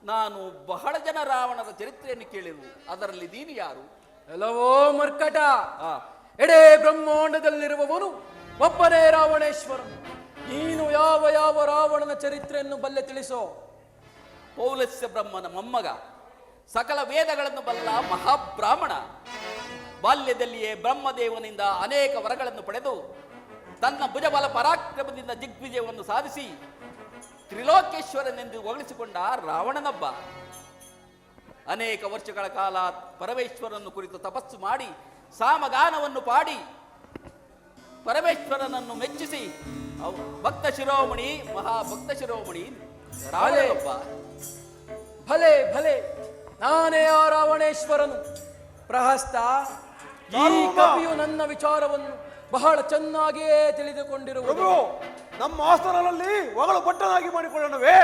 ನಾನು ಬಹಳ ಜನ ರಾವಣನ ಚರಿತ್ರೆಯನ್ನು ಕೇಳಿರುವುದು. ಅದರಲ್ಲಿ ನೀನು ಯಾರು? ಎಲ್ಲವೋ ಮರ್ಕಟ, ಎಡೆ ಬ್ರಹ್ಮಾಂಡದಲ್ಲಿರುವವನು ಒಬ್ಬನೇ ರಾವಣೇಶ್ವರನು. ನೀನು ಯಾವ ಯಾವ ರಾವಣನ ಚರಿತ್ರೆಯನ್ನು ಬಲ್ಲೆ ತಿಳಿಸೋ? ಪೌಲಸ್ಯ ಬ್ರಹ್ಮನ ಮೊಮ್ಮಗ, ಸಕಲ ವೇದಗಳನ್ನು ಬಲ್ಲ ಮಹಾಬ್ರಾಹ್ಮಣ. ಬಾಲ್ಯದಲ್ಲಿಯೇ ಬ್ರಹ್ಮದೇವನಿಂದ ಅನೇಕ ವರಗಳನ್ನು ಪಡೆದು ತನ್ನ ಭುಜಬಲ ಪರಾಕ್ರಮದಿಂದ ದಿಗ್ವಿಜಯವನ್ನು ಸಾಧಿಸಿ ತ್ರಿಲೋಕೇಶ್ವರನೆಂದು ಹೊಗಳಿಸಿಕೊಂಡ ರಾವಣನೊಬ್ಬ. ಅನೇಕ ವರ್ಷಗಳ ಕಾಲ ಪರಮೇಶ್ವರನನ್ನು ಕುರಿತು ತಪಸ್ಸು ಮಾಡಿ ಸಾಮಗಾನವನ್ನು ಪಾಡಿ ಪರಮೇಶ್ವರನನ್ನು ಮೆಚ್ಚಿಸಿ ಭಕ್ತ ಶಿರೋಮಣಿ, ಮಹಾಭಕ್ತ ಶಿರೋಮಣಿ ರಾವಣನೊಬ್ಬ. ಭಲೆ ಭಲೆ, ನಾನೇ ಆ ರಾವಣೇಶ್ವರನು. ಪ್ರಹಸ್ತ, ಈ ಕವಿಯು ನನ್ನ ವಿಚಾರವನ್ನು ಬಹಳ ಚೆನ್ನಾಗಿಯೇ ತಿಳಿದುಕೊಂಡಿರುವುದು. ನಮ್ಮ ಆಸ್ಥಾನದಲ್ಲಿ ಒಗಳು ಪಟ್ಟನಾಗಿ ಮಾಡಿಕೊಳ್ಳೋಣವೇ?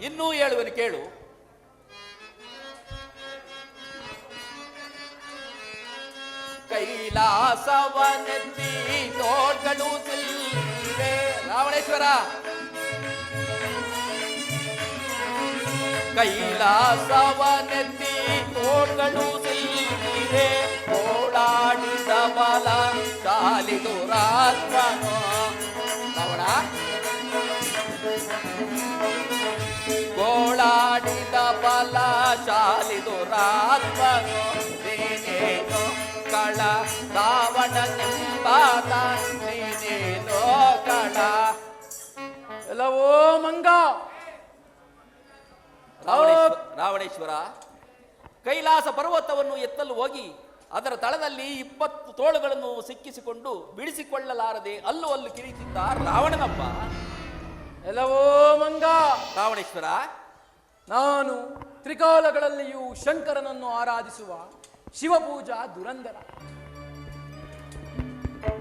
ಇನ್ನೂ ಹೇಳುವೆನು ಕೇಳು. ಕೈಲಾಸವನೆತ್ತಿ ತೋಡ್ಗಳು ಸಿಲ್ವೆ ರಾವಣೇಶ್ವರ. ಕೈಲಾಸವನೆತ್ತಿ ಕೋಡ್ಗಳು ಸಿಲ್ಕಿರೆ ಓಡಾಡಿದ ಬಲ ಶಾಲಿದು ರಾತ್ಮನು ರಾವಣ ಗೋಳಾಡಿದ ಬಲ ಶಾಲಿದು ರಾತ್ಮನು ನೀನೇನು ಕಳ ರಾವಣ ನಿಂಬಾತ ನೀನೇನೋ ಕಳ ಎಲ್ಲವೋ ಮಂಗ ರಾವಣೇಶ್ವರ ಕೈಲಾಸ ಪರ್ವತವನ್ನು ಎತ್ತಲು ಹೋಗಿ ಅದರ ತಳದಲ್ಲಿ 20 ತೋಳುಗಳನ್ನು ಸಿಕ್ಕಿಸಿಕೊಂಡು ಬಿಡಿಸಿಕೊಳ್ಳಲಾರದೆ ಅಲ್ಲು ಅಲ್ಲು ಕಿರಿತಿದ್ದ ರಾವಣನಪ್ಪ. ಎಲ್ಲವೋ ಮಂಗ ರಾವಣೇಶ್ವರ, ನಾನು ತ್ರಿಕಾಲಗಳಲ್ಲಿಯೂ ಶಂಕರನನ್ನು ಆರಾಧಿಸುವ ಶಿವಪೂಜಾ ದುರಂದರ.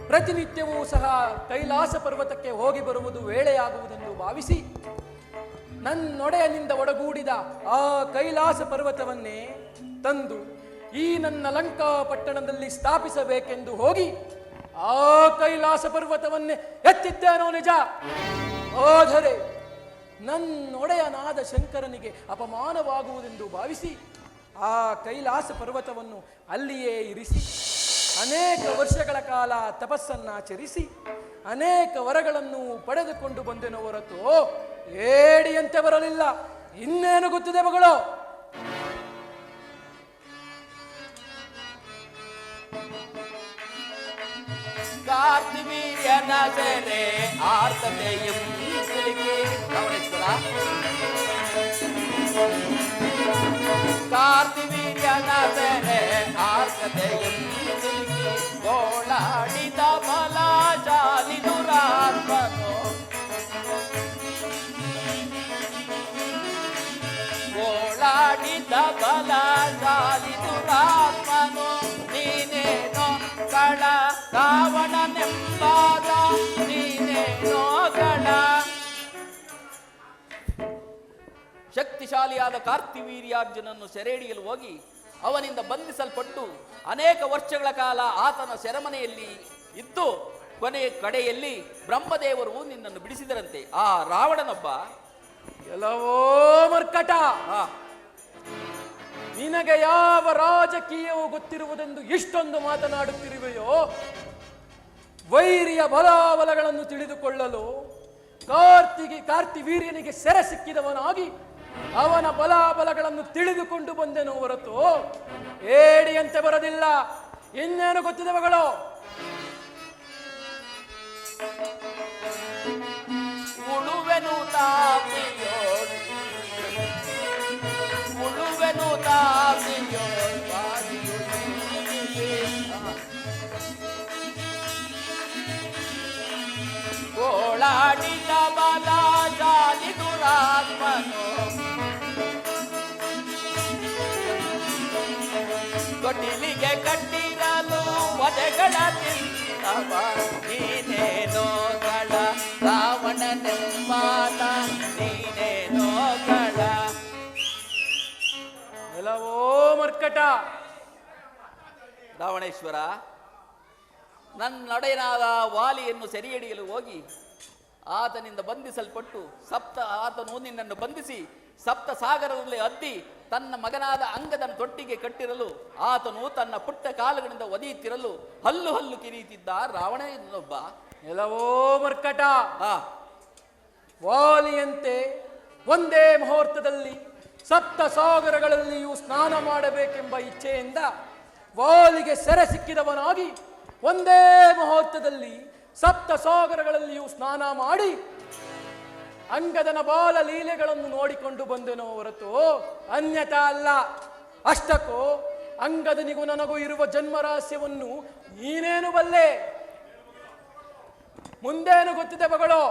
ಪ್ರತಿನಿತ್ಯವೂ ಸಹ ಕೈಲಾಸ ಪರ್ವತಕ್ಕೆ ಹೋಗಿ ಬರುವುದು ವೇಳೆಯಾಗುವುದೆಂದು ಭಾವಿಸಿ ನನ್ನೊಡೆಯನಿಂದ ಒಡಗೂಡಿದ ಆ ಕೈಲಾಸ ಪರ್ವತವನ್ನೇ ತಂದು ಈ ನನ್ನ ಲಂಕಾ ಪಟ್ಟಣದಲ್ಲಿ ಸ್ಥಾಪಿಸಬೇಕೆಂದು ಹೋಗಿ ಆ ಕೈಲಾಸ ಪರ್ವತವನ್ನೇ ಎತ್ತಿದ್ದೇನೋ ನಿಜ. ಆದರೆ ನನ್ನೊಡೆಯನಾದ ಶಂಕರನಿಗೆ ಅಪಮಾನವಾಗುವುದೆಂದು ಭಾವಿಸಿ ಆ ಕೈಲಾಸ ಪರ್ವತವನ್ನು ಅಲ್ಲಿಯೇ ಇರಿಸಿ ಅನೇಕ ವರ್ಷಗಳ ಕಾಲ ತಪಸ್ಸನ್ನಾಚರಿಸಿ ಅನೇಕ ವರಗಳನ್ನು ಪಡೆದುಕೊಂಡು ಬಂದೆನೋ ಹೊರತು ಏಡಿಯಂತೆ ಬರಲಿಲ್ಲ. ಇನ್ನೇನು ಗೊತ್ತಿದೆ ಮಗಳು? ಕಾರ್ತಿವೀರ್ಯನ ಸೆರೆ ಆರ್ತತೆಯಂ ಸಿಲುಕಿ ರಾವಣೇಶ್ವರ, ಕಾರ್ತಿವೀರ್ಯನ ಸೆರೆ ಆರ್ತತೆಯಂ ಸಿಲುಕಿ ಗೋಳಾಡಿದ ಬಲ ಜಾಲಿದು ರಾತ್ಮನು ಗೋಳಾಡಿದ ಬಲ ಜಾಲಿದು ರಾತ್ಮನು ನೀನೇನೋ ಕಳ ರಾವಣನೆಂಬಾದ ನೀನೇನೋ ಕಳ. ಶಕ್ತಿಶಾಲಿಯಾದ ಕಾರ್ತಿವೀರ್ಯಾರ್ಜುನನ್ನು ಸೆರೆ ಹಿಡಿಯಲು ಹೋಗಿ ಅವನಿಂದ ಬಂಧಿಸಲ್ಪಟ್ಟು ಅನೇಕ ವರ್ಷಗಳ ಕಾಲ ಆತನ ಸೆರೆಮನೆಯಲ್ಲಿ ಇದ್ದು ಕೊನೆಯ ಕಡೆಯಲ್ಲಿ ಬ್ರಹ್ಮದೇವರು ನಿನ್ನನ್ನು ಬಿಡಿಸಿದರಂತೆ. ಆ ರಾವಣನೊಬ್ಬ ಎಲ್ಲವೋ ಮರ್ಕಟ, ನಿನಗೆ ಯಾವ ರಾಜಕೀಯವು ಗೊತ್ತಿರುವುದೆಂದು ಇಷ್ಟೊಂದು ಮಾತನಾಡುತ್ತಿರುವೆಯೋ? ವೈರಿಯ ಬಲಾಬಲಗಳನ್ನು ತಿಳಿದುಕೊಳ್ಳಲು ಕಾರ್ತಿವೀರ್ಯನಿಗೆ ಸೆರೆ ಸಿಕ್ಕಿದವನಾಗಿ ಅವನ ಬಲಾಬಲಗಳನ್ನು ತಿಳಿದುಕೊಂಡು ಬಂದೆನೋ ಹೊರತು ಏಡಿಯಂತೆ ಬರದಿಲ್ಲ. ಇನ್ನೇನು ಗೊತ್ತಿದೆ ಮಗಳು? ಉಳುವೆನು ತಾಪಿಯೋ ಉಳುವೆನು ತಾಪಿಯೋ ಗೋಳಾಡಿದ ಬಲ ಜಾಲಿದು ರಾತ್ಮನು ಕೊಟ್ಟಿಲಿಗೆ ಕಟ್ಟಿರಲು ವಧೆಗಳ ತಿಂದವ ನೀನೇನೋ ಕಳ ರಾವಣನೆಂಬಾತ ನೀನೇನೋ ಕಳ. ಎಲ್ಲವೋ ಮರ್ಕಟ, ರಾವಣೇಶ್ವರ, ನನ್ನೊಡೆಯನಾದ ವಾಲಿಯನ್ನು ಸೆರೆ ಹಿಡಿಯಲು ಹೋಗಿ ಆತನಿಂದ ಬಂಧಿಸಲ್ಪಟ್ಟು ಆತನು ನಿನ್ನನ್ನು ಬಂಧಿಸಿ ಸಪ್ತ ಸಾಗರದಲ್ಲಿ ಅದ್ದಿ ತನ್ನ ಮಗನಾದ ಅಂಗದನ ತೊಟ್ಟಿಗೆ ಕಟ್ಟಿರಲು ಆತನು ತನ್ನ ಪುಟ್ಟ ಕಾಲುಗಳಿಂದ ಒದೆಯುತ್ತಿರಲು ಹಲ್ಲು ಹಲ್ಲು ಕಿರಿಯುತ್ತಿದ್ದ ರಾವಣನೊಬ್ಬ. ಎಲ್ಲವೋ ಮರ್ಕಟ, ವಾಲಿಯಂತೆ ಒಂದೇ ಮುಹೂರ್ತದಲ್ಲಿ ಸಪ್ತ ಸಾಗರಗಳಲ್ಲಿಯೂ ಸ್ನಾನ ಮಾಡಬೇಕೆಂಬ ಇಚ್ಛೆಯಿಂದ ವಾಲಿಗೆ ಸೆರೆ ಸಿಕ್ಕಿದವನಾಗಿ ಒಂದೇ ಮುಹೂರ್ತದಲ್ಲಿ ಸಪ್ತ ಸಾಗರಗಳಲ್ಲಿಯೂ ಸ್ನಾನ ಮಾಡಿ ಅಂಗದನ ಬಾಲ ಲೀಲೆಗಳನ್ನು ನೋಡಿಕೊಂಡು ಬಂದೆನೋ ಹೊರತು ಅನ್ಯತಾ ಅಲ್ಲ. ಅಷ್ಟಕ್ಕೂ ಅಂಗದನಿಗೂ ನನಗೂ ಇರುವ ಜನ್ಮರಹಸ್ಯವನ್ನು ನೀನೇನು ಬಲ್ಲೆ? ಮುಂದೇನು ಗೊತ್ತಿದೆ ಮಗಳು?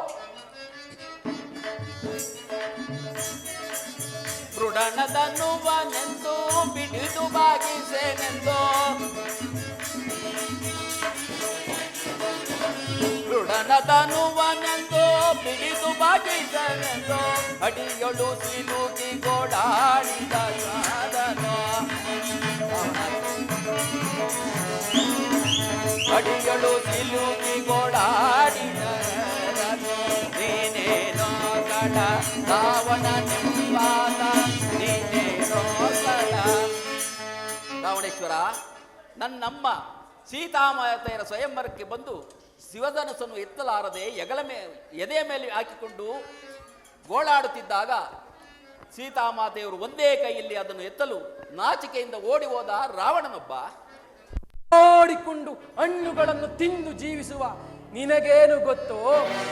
ಮೃಡಣದನ್ನುವನೆಂದು ಬಿಡಿದು ಬಾಗಿಸೆನೆಂದು ಮೃಡಣದನ್ನುವನೆಂದು ಬಿಡಿದು ಬಾಗಿಸನೆಂದು ಅಡಿಯೊಳು ಸಿಲುಕಿ ಗೋಡಾಡಿದ ಸಾಧನೋ ಅಡಿಯೊಳು ಸಿಲುಕಿ ಗೋಡಾಡಿದ ನೀನೇನೋ ಕಡ ರಾವಣನೆಂಬಾತ ನೀನೇನೋ ಕಳ. ರಾವಣೇಶ್ವರ, ನನ್ನಮ್ಮ ಸೀತಾಮಾತೆಯರ ಸ್ವಯಂವರಕ್ಕೆ ಬಂದು ಶಿವಧನಸ್ಸನ್ನು ಎತ್ತಲಾರದೆ ಎದೆಯ ಮೇಲೆ ಹಾಕಿಕೊಂಡು ಗೋಳಾಡುತ್ತಿದ್ದಾಗ ಸೀತಾಮಾತೆಯವರು ಒಂದೇ ಕೈಯಲ್ಲಿ ಅದನ್ನು ಎತ್ತಲು ನಾಚಿಕೆಯಿಂದ ಓಡಿ ಹೋದ ರಾವಣನೊಬ್ಬ. ಓಡಿಕೊಂಡು ಹಣ್ಣುಗಳನ್ನು ತಿಂದು ಜೀವಿಸುವ ನಿನಗೇನು ಗೊತ್ತು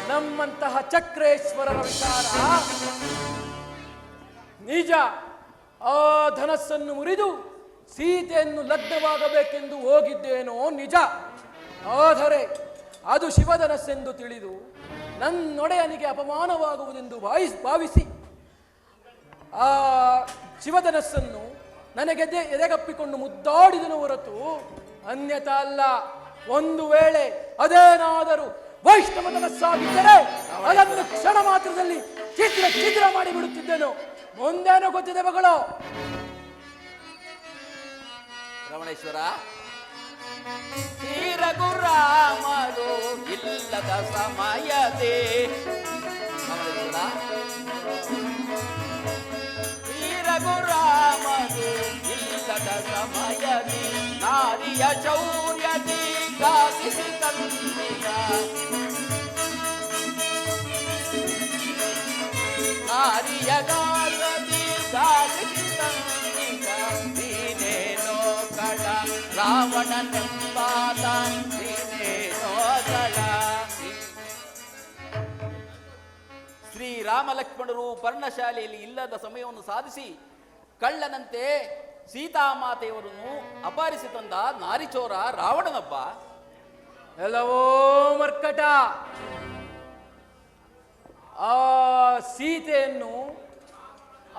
ನಮ್ಮಂತಹ ಚಕ್ರೇಶ್ವರರ ವಿಚಾರ? ನಿಜ, ಆ ಧನಸ್ಸನ್ನು ಮುರಿದು ಸೀತೆಯನ್ನು ಲಗ್ನವಾಗಬೇಕೆಂದು ಹೋಗಿದ್ದೇನೋ ನಿಜ. ಆದರೆ ಅದು ಶಿವಧನಸ್ಸೆಂದು ತಿಳಿದು ನನ್ನೊಡೆಯನಿಗೆ ಅಪಮಾನವಾಗುವುದೆಂದು ಭಾವಿಸಿ ಆ ಶಿವಧನಸ್ಸನ್ನು ನನಗೆ ಎದೆಗಪ್ಪಿಕೊಂಡು ಮುದ್ದಾಡಿದನು ಹೊರತು ಅನ್ಯತಾ ಅಲ್ಲ. ಒಂದು ವೇಳೆ ಅದೇನಾದರೂ ವೈಷ್ಣವ ಧನಸ್ಸಾಗಿದ್ದರೆ ಅದನ್ನು ಕ್ಷಣ ಮಾತ್ರದಲ್ಲಿ ಛಿದ್ರ ಮಾಡಿ ಬಿಡುತ್ತಿದ್ದೆನು. ಮುಂದೇನೋ ಗೊತ್ತಿದೆ ಮಗಳು. ರಮಣೇಶ್ವರ, ಶ್ರೀರಘುರಾಮರು ಇಲ್ಲದ ಸಮಯದೇ ಶ್ರೀರಘುರಾಮರು ಇಲ್ಲದ ಸಮಯದಿ ನಾರಿಯ ಶೌರ್ಯದಿ ಗಾಸಿಸಿ ತಂದಿಗ ನಾರಿಯ ಗಾಯದಿ ಗಾಸಿಸಿ ತಂದಿಗ ನೀನೇನೋ ಕಳ ರಾವಣನೆಂಬಾತ ನೀನೇನೋ ಕಳ. ಶ್ರೀರಾಮ ಲಕ್ಷ್ಮಣರು ಪರ್ಣಶಾಲೆಯಲ್ಲಿ ಇಲ್ಲದ ಸಮಯವನ್ನು ಸಾಧಿಸಿ ಕಳ್ಳನಂತೆ ಸೀತಾಮಾತೆಯವರನ್ನು ಅಪಹರಿಸಿ ತಂದ ನಾರಿಚೋರ ರಾವಣನೊಬ್ಬ. ಎಲ್ಲವೋ ಮರ್ಕಟ, ಆ ಸೀತೆಯನ್ನು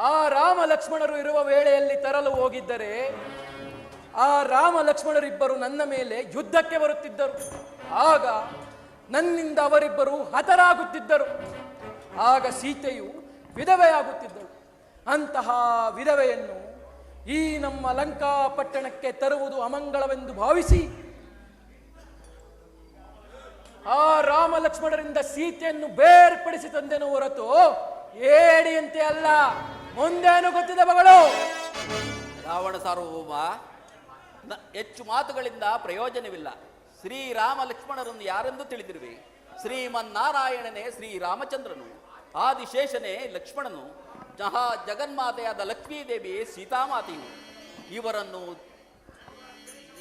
ಆ ರಾಮ ಲಕ್ಷ್ಮಣರು ಇರುವ ವೇಳೆಯಲ್ಲಿ ತರಲು ಹೋಗಿದ್ದರೆ ಆ ರಾಮ ಲಕ್ಷ್ಮಣರಿಬ್ಬರು ನನ್ನ ಮೇಲೆ ಯುದ್ಧಕ್ಕೆ ಬರುತ್ತಿದ್ದರು. ಆಗ ನನ್ನಿಂದ ಅವರಿಬ್ಬರು ಹತರಾಗುತ್ತಿದ್ದರು. ಆಗ ಸೀತೆಯು ವಿಧವೆಯಾಗುತ್ತಿದ್ದಳು. ಅಂತಹ ವಿಧವೆಯನ್ನು ಈ ನಮ್ಮ ಲಂಕಾ ಪಟ್ಟಣಕ್ಕೆ ತರುವುದು ಅಮಂಗಳವೆಂದು ಭಾವಿಸಿ ಆ ರಾಮ ಲಕ್ಷ್ಮಣರಿಂದ ಸೀತೆಯನ್ನು ಬೇರ್ಪಡಿಸಿ ತಂದೆನು ಹೊರತು ಏಡಿಯಂತೆ ಅಲ್ಲ. ಮುಂದೇನು ಗೊತ್ತಿದೆ ಮಗಳು? ರಾವಣ ಸಾರ್ವಭೌಮ, ಹೆಚ್ಚು ಮಾತುಗಳಿಂದ ಪ್ರಯೋಜನವಿಲ್ಲ. ಶ್ರೀರಾಮ ಲಕ್ಷ್ಮಣರನ್ನು ಯಾರೆಂದು ತಿಳಿದಿರುವೆ? ಶ್ರೀಮನ್ನಾರಾಯಣನೇ ಶ್ರೀರಾಮಚಂದ್ರನು, ಆದಿಶೇಷನೇ ಲಕ್ಷ್ಮಣನು, ಜಗನ್ಮಾತೆಯಾದ ಲಕ್ಷ್ಮೀದೇವಿಯೇ ಸೀತಾಮಾತೆಯು.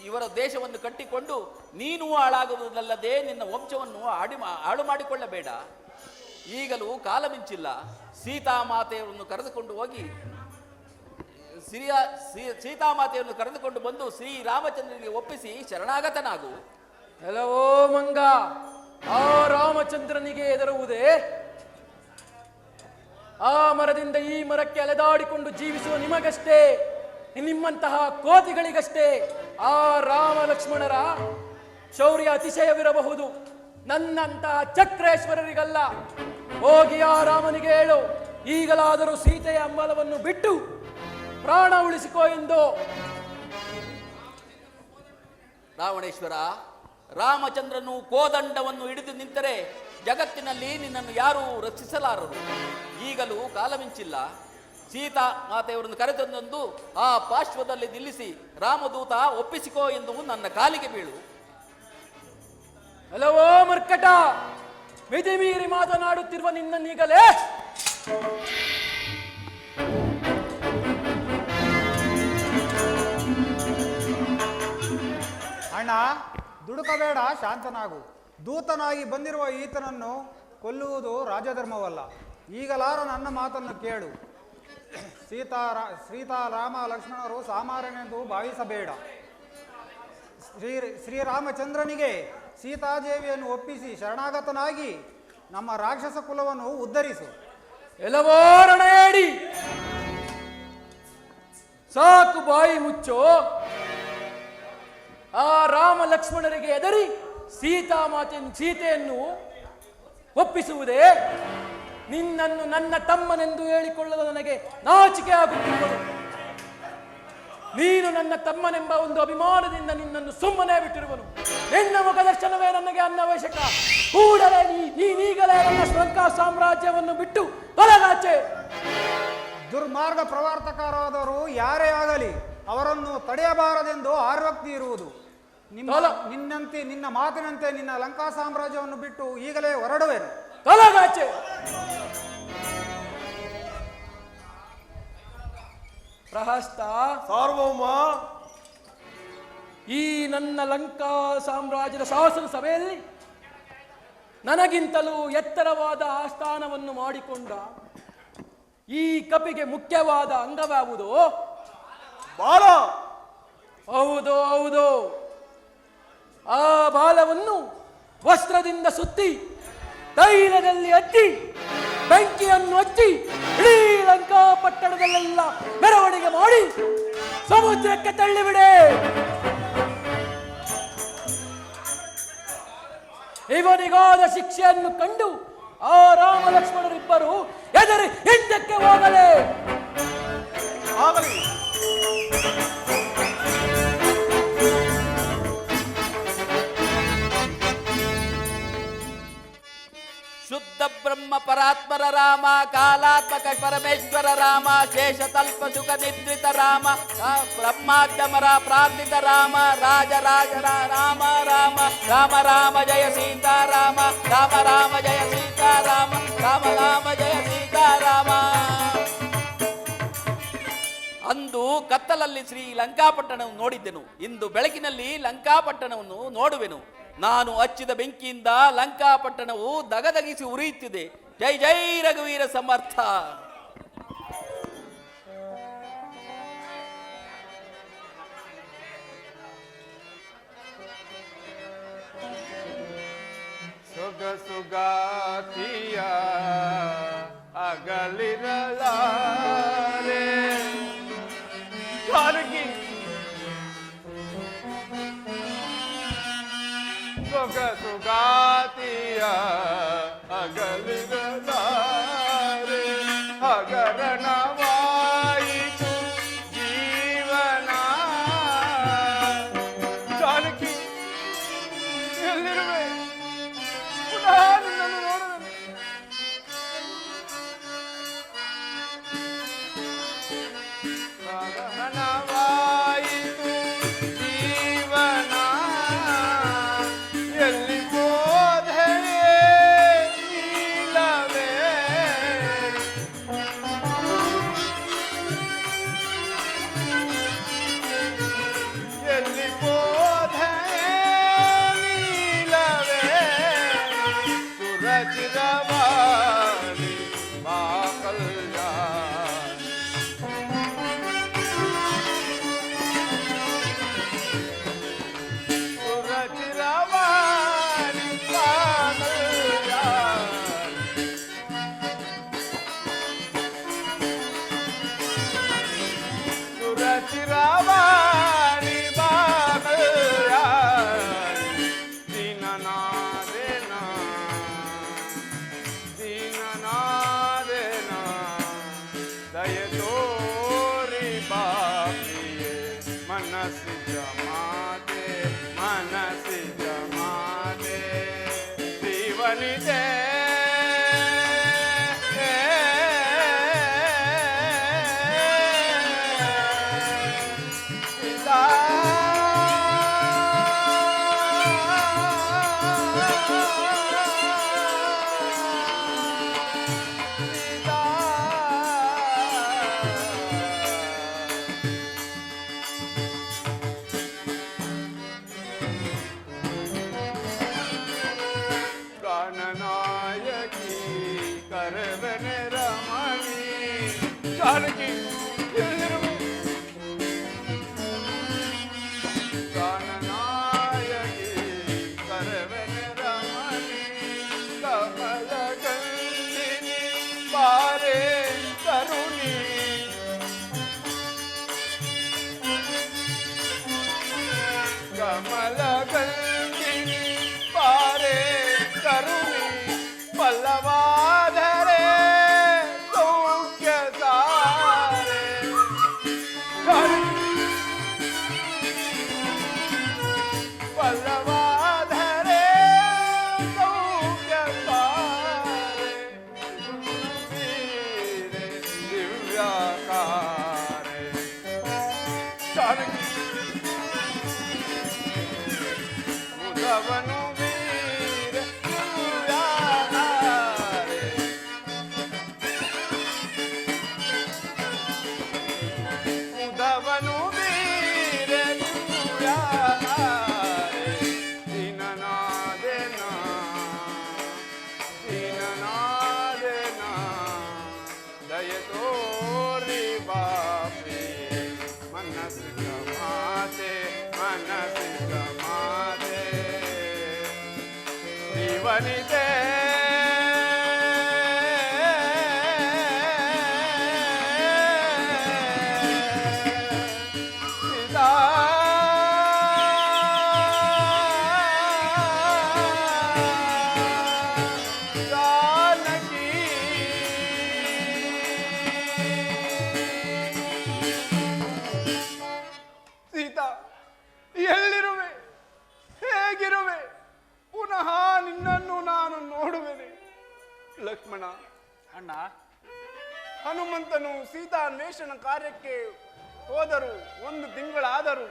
ಇವರ ದೇಶವನ್ನು ಕಟ್ಟಿಕೊಂಡು ನೀನು ಹಾಳಾಗುವುದಲ್ಲದೆ ನಿನ್ನ ವಂಶವನ್ನು ಹಾಳು ಮಾಡಿಕೊಳ್ಳಬೇಡ. ಈಗಲೂ ಕಾಲ ಮಿಂಚಿಲ್ಲ. ಸೀತಾಮಾತೆಯವರನ್ನು ಕರೆದುಕೊಂಡು ಹೋಗಿ ಸೀತಾಮಾತೆಯನ್ನು ಕರೆದುಕೊಂಡು ಬಂದು ಶ್ರೀರಾಮಚಂದ್ರನಿಗೆ ಒಪ್ಪಿಸಿ ಶರಣಾಗತನಾಗು. ಎಲ್ಲವೋ ಮಂಗ, ಆ ರಾಮಚಂದ್ರನಿಗೆ ಹೆದರುವುದೇ? ಆ ಮರದಿಂದ ಈ ಮರಕ್ಕೆ ಅಲೆದಾಡಿಕೊಂಡು ಜೀವಿಸುವ ನಿಮಗಷ್ಟೇ, ನಿಮ್ಮಂತಹ ಕೋತಿಗಳಿಗಷ್ಟೇ ಆ ರಾಮ ಲಕ್ಷ್ಮಣರ ಶೌರ್ಯ ಅತಿಶಯವಿರಬಹುದು. ನನ್ನಂತಹ ಚಕ್ರೇಶ್ವರರಿಗಲ್ಲ. ಹೋಗಿ ಆ ರಾಮನಿಗೆ ಹೇಳು, ಈಗಲಾದರೂ ಸೀತೆಯ ಅಂಬಲವನ್ನು ಬಿಟ್ಟು ಪ್ರಾಣ ಉಳಿಸಿಕೋ ಎಂದು. ರಾವಣೇಶ್ವರ, ರಾಮಚಂದ್ರನು ಕೋದಂಡವನ್ನು ಹಿಡಿದು ನಿಂತರೆ ಜಗತ್ತಿನಲ್ಲಿ ನಿನ್ನನ್ನು ಯಾರೂ ರಕ್ಷಿಸಲಾರರು. ಈಗಲೂ ಕಾಲ ಮಿಂಚಿಲ್ಲ. ಸೀತಾ ಮಾತೆಯವರನ್ನು ಕರೆತಂದು ಆ ಪಾರ್ಶ್ವದಲ್ಲಿ ನಿಲ್ಲಿಸಿ ರಾಮದೂತ ಒಪ್ಪಿಸಿಕೋ ಎಂದು ನನ್ನ ಕಾಲಿಗೆ ಬೀಳು. ಹಲವೋ ಮರ್ಕಟ, ಮಿತಿ ಮೀರಿ ಮಾತನಾಡುತ್ತಿರುವ ನಿನ್ನನ್ನೀಗಲೇ ಅಣ್ಣ, ದುಡುಕಬೇಡ, ಶಾಂತನಾಗು. ದೂತನಾಗಿ ಬಂದಿರುವ ಈತನನ್ನು ಕೊಲ್ಲುವುದು ರಾಜಧರ್ಮವಲ್ಲ. ಈಗಲಾರ ನನ್ನ ಮಾತನ್ನು ಕೇಳು. ಸೀತಾರಾಮ ಲಕ್ಷ್ಮಣರು ಸಾಮಾನ್ಯನೆಂದು ಭಾವಿಸಬೇಡ. ಶ್ರೀರಾಮಚಂದ್ರನಿಗೆ ಸೀತಾದೇವಿಯನ್ನು ಒಪ್ಪಿಸಿ ಶರಣಾಗತನಾಗಿ ನಮ್ಮ ರಾಕ್ಷಸ ಕುಲವನ್ನು ಉದ್ಧರಿಸು. ಎಲ್ಲವೋ ರಣೇಡಿ, ಸಾಕು ಬಾಯಿ ಮುಚ್ಚೋ. ಆ ರಾಮ ಲಕ್ಷ್ಮಣರಿಗೆ ಎದರಿ ಸೀತೆಯನ್ನು ಒಪ್ಪಿಸುವುದೇ? ನಿನ್ನನ್ನು ನನ್ನ ತಮ್ಮನೆಂದು ಹೇಳಿಕೊಳ್ಳಲು ನನಗೆ ನಾಚಿಕೆ ಆಗುತ್ತಿರುವುದು. ನೀನು ನನ್ನ ತಮ್ಮನೆಂಬ ಒಂದು ಅಭಿಮಾನದಿಂದ ನಿನ್ನನ್ನು ಸುಮ್ಮನೆ ಬಿಟ್ಟಿರುವನು. ನಿನ್ನ ಮುಖದರ್ಶನವೇ ನನಗೆ ಅನ್ಯವಶ್ಯಕ. ಕೂಡಲೇ ನೀನೀಗಲೇ ನನ್ನ ಲಂಕಾ ಸಾಮ್ರಾಜ್ಯವನ್ನು ಬಿಟ್ಟು ತೊಲಗಾಚೆ. ದುರ್ಮಾರ್ಗ ಪ್ರವರ್ತಕರಾದವರು ಯಾರೇ ಆಗಲಿ ಅವರನ್ನು ತಡೆಯಬಾರದೆಂದು ಆರ್ವಕ್ತಿ ಇರುವುದು. ನಿನ್ನ ಮಾತಿನಂತೆ ನಿನ್ನ ಲಂಕಾ ಸಾಮ್ರಾಜ್ಯವನ್ನು ಬಿಟ್ಟು ಈಗಲೇ ಹೊರಡುವೆನು. ತೊಲಗಾಚೆ. ಪ್ರಹಸ್ತ ಸಾರ್ವಭೌಮ, ಈ ನನ್ನ ಲಂಕಾ ಸಾಮ್ರಾಜ್ಯದ ಶಾಸನ ಸಭೆಯಲ್ಲಿ ನನಗಿಂತಲೂ ಎತ್ತರವಾದ ಆಸ್ಥಾನವನ್ನು ಮಾಡಿಕೊಂಡ ಈ ಕಪಿಗೆ ಮುಖ್ಯವಾದ ಅಂಗವಾವುದು ಬಾಲ. ಹೌದು ಹೌದು, ಆ ಬಾಲವನ್ನು ವಸ್ತ್ರದಿಂದ ಸುತ್ತಿ ತೈಲದಲ್ಲಿ ಹಚ್ಚಿ ಬೆಂಕಿಯನ್ನು ಹಚ್ಚಿ ಇಡೀ ಲಂಕಾ ಪಟ್ಟಣದಲ್ಲೆಲ್ಲ ಮೆರವಣಿಗೆ ಮಾಡಿ ಸಮುದ್ರಕ್ಕೆ ತಳ್ಳಿಬಿಡೆ. ಇವನಿಗಾದ ಶಿಕ್ಷೆಯನ್ನು ಕಂಡು ಆ ರಾಮ ಲಕ್ಷ್ಮಣರಿಬ್ಬರು ಎದರಿ ಹಿಂದಕ್ಕೆ ಹೋಗಲೇ. ಆಗಲಿ. ಶುದ್ಧ ಬ್ರಹ್ಮ ಪರಾತ್ಮರ ರಾಮ, ಕಾಲಾತ್ಮಕ ಪರಮೇಶ್ವರ ರಾಮ, ಶೇಷತಲ್ಪ ಸುಖ ನಿದ್ರಿತ ರಾಮ, ಬ್ರಹ್ಮಾದ್ಯಮರ ಪ್ರಾರ್ಥಿತ ರಾಮ, ರಾಜರಾಜರ ರಾಮ ರಾಮ, ರಾಮ ರಾಮ ಜಯ ಸೀತಾರಾಮ, ರಾಮ ರಾಮ ಜಯ ಸೀತಾರಾಮ, ರಾಮ ರಾಮ ಜಯ ಸೀತಾರಾಮ. ಅಂದು ಕತ್ತಲಲ್ಲಿ ಶ್ರೀ ಲಂಕಾಪಟ್ಟಣವನ್ನು ನೋಡಿದ್ದೆನು, ಇಂದು ಬೆಳಕಿನಲ್ಲಿ ಲಂಕಾಪಟ್ಟಣವನ್ನು ನೋಡುವೆನು. ನಾನು ಹಚ್ಚಿದ ಬೆಂಕಿಯಿಂದ ಲಂಕಾಪಟ್ಟಣವು ದಗದಗಿಸಿ ಉರಿಯುತ್ತಿದೆ. ಜೈ ಜೈ ರಘುವೀರ ಸಮರ್ಥ. ಸುಗಾತಿಯ ಅಗಲಿರಲಾರೆ ಜಾನಕಿ ಸುಗಾತಿಯ ಅಗಲಿರಲಾರೆ ಹಗರಣವಾಯಿತು ಜೀವನ. ಜಾನಕಿ ಎಲ್ಲಿರುವೆ? ಪುನಃ ನಿನ್ನನ್ನು ನೋಡುವೆನು. ಹಗರಣವಾಯಿತು ಜೀವನ, ಎಲ್ಲಿ ಹೋದೆ ನೀಲವೇ? ಎಲ್ಲಿ ಹೋದೆ ನೀಲವೇ? ಸುರಚಿರವಾಣಿ ಮಾ ಕಲ್ಯಾಣಿ. ಸುರಚಿರವಾಣಿ ಮಾ ಕಲ್ಯಾಣಿ. ಸುರಚಿರವಾಣಿ ಮಾ ಕಲ್ಯಾಣಿ. ದೀನನಾದೇನ ದೀನನಾದೇನ ದಯ ತೋರಿ ಬಾಪಿಯೇ ಮನಸ್ಸಿ ಜಮಾತೆ ಮನಸ್ಸಿ ಜಮಾತೆ ಜೀವನಿದೆ. ಪ್ರಾಣನಾಯಕಿ ಕರವನೆ ರಮಣಿ. ಜಾನಕಿ ಎಲ್ಲಿರುವೆ? ಪ್ರಾಣನಾಯಕಿ ಕರವನೆ ರಮಣಿ. ಕಮಲ ಗಂಧಿನಿ ಬಾರೆ ಕರುಣಿ. ಕಮಲ ಗಂಧಿನಿ ಬಾರೆ ಕರುಣಿ. ಪಲ್ಲವಾದರೆ ಸೌಖ್ಯ ಸಾರೆ ದಿವ್ಯಾಕಾರೆ ಜಾನಕಿ ಮುದವನು ವೀರ ದಿವ್ಯಾಕಾರೆ ಮುದವನು ವೀರ ದಿವ್ಯಾಕಾರೆ ದೀನನಾದೆನ ದೀನನಾದೆನ ದಯತೋರಿ ಬಾಪಿ ಮನಸ್ಸಿನ ಮಾತೆ ಮನಸ್ಸಿನ ಮಾತೆ ಜೀವನಿದೆ ಸೀತಾ ಜಾನಕಿ ಸೀತಾ ಎಲ್ಲಿರುವೆ ಹೇಗಿರುವೆ ಪುನಃ ನಿನ್ನನ್ನು ನಾನು ನೋಡುವೆನೆ ಲಕ್ಷ್ಮಣ ಅಣ್ಣ ಹನುಮಂತನು ಸೀತಾನ್ವೇಷಣ ಕಾರ್ಯಕ್ಕೆ ಹೋದರು 1 ತಿಂಗಳಾದರೂ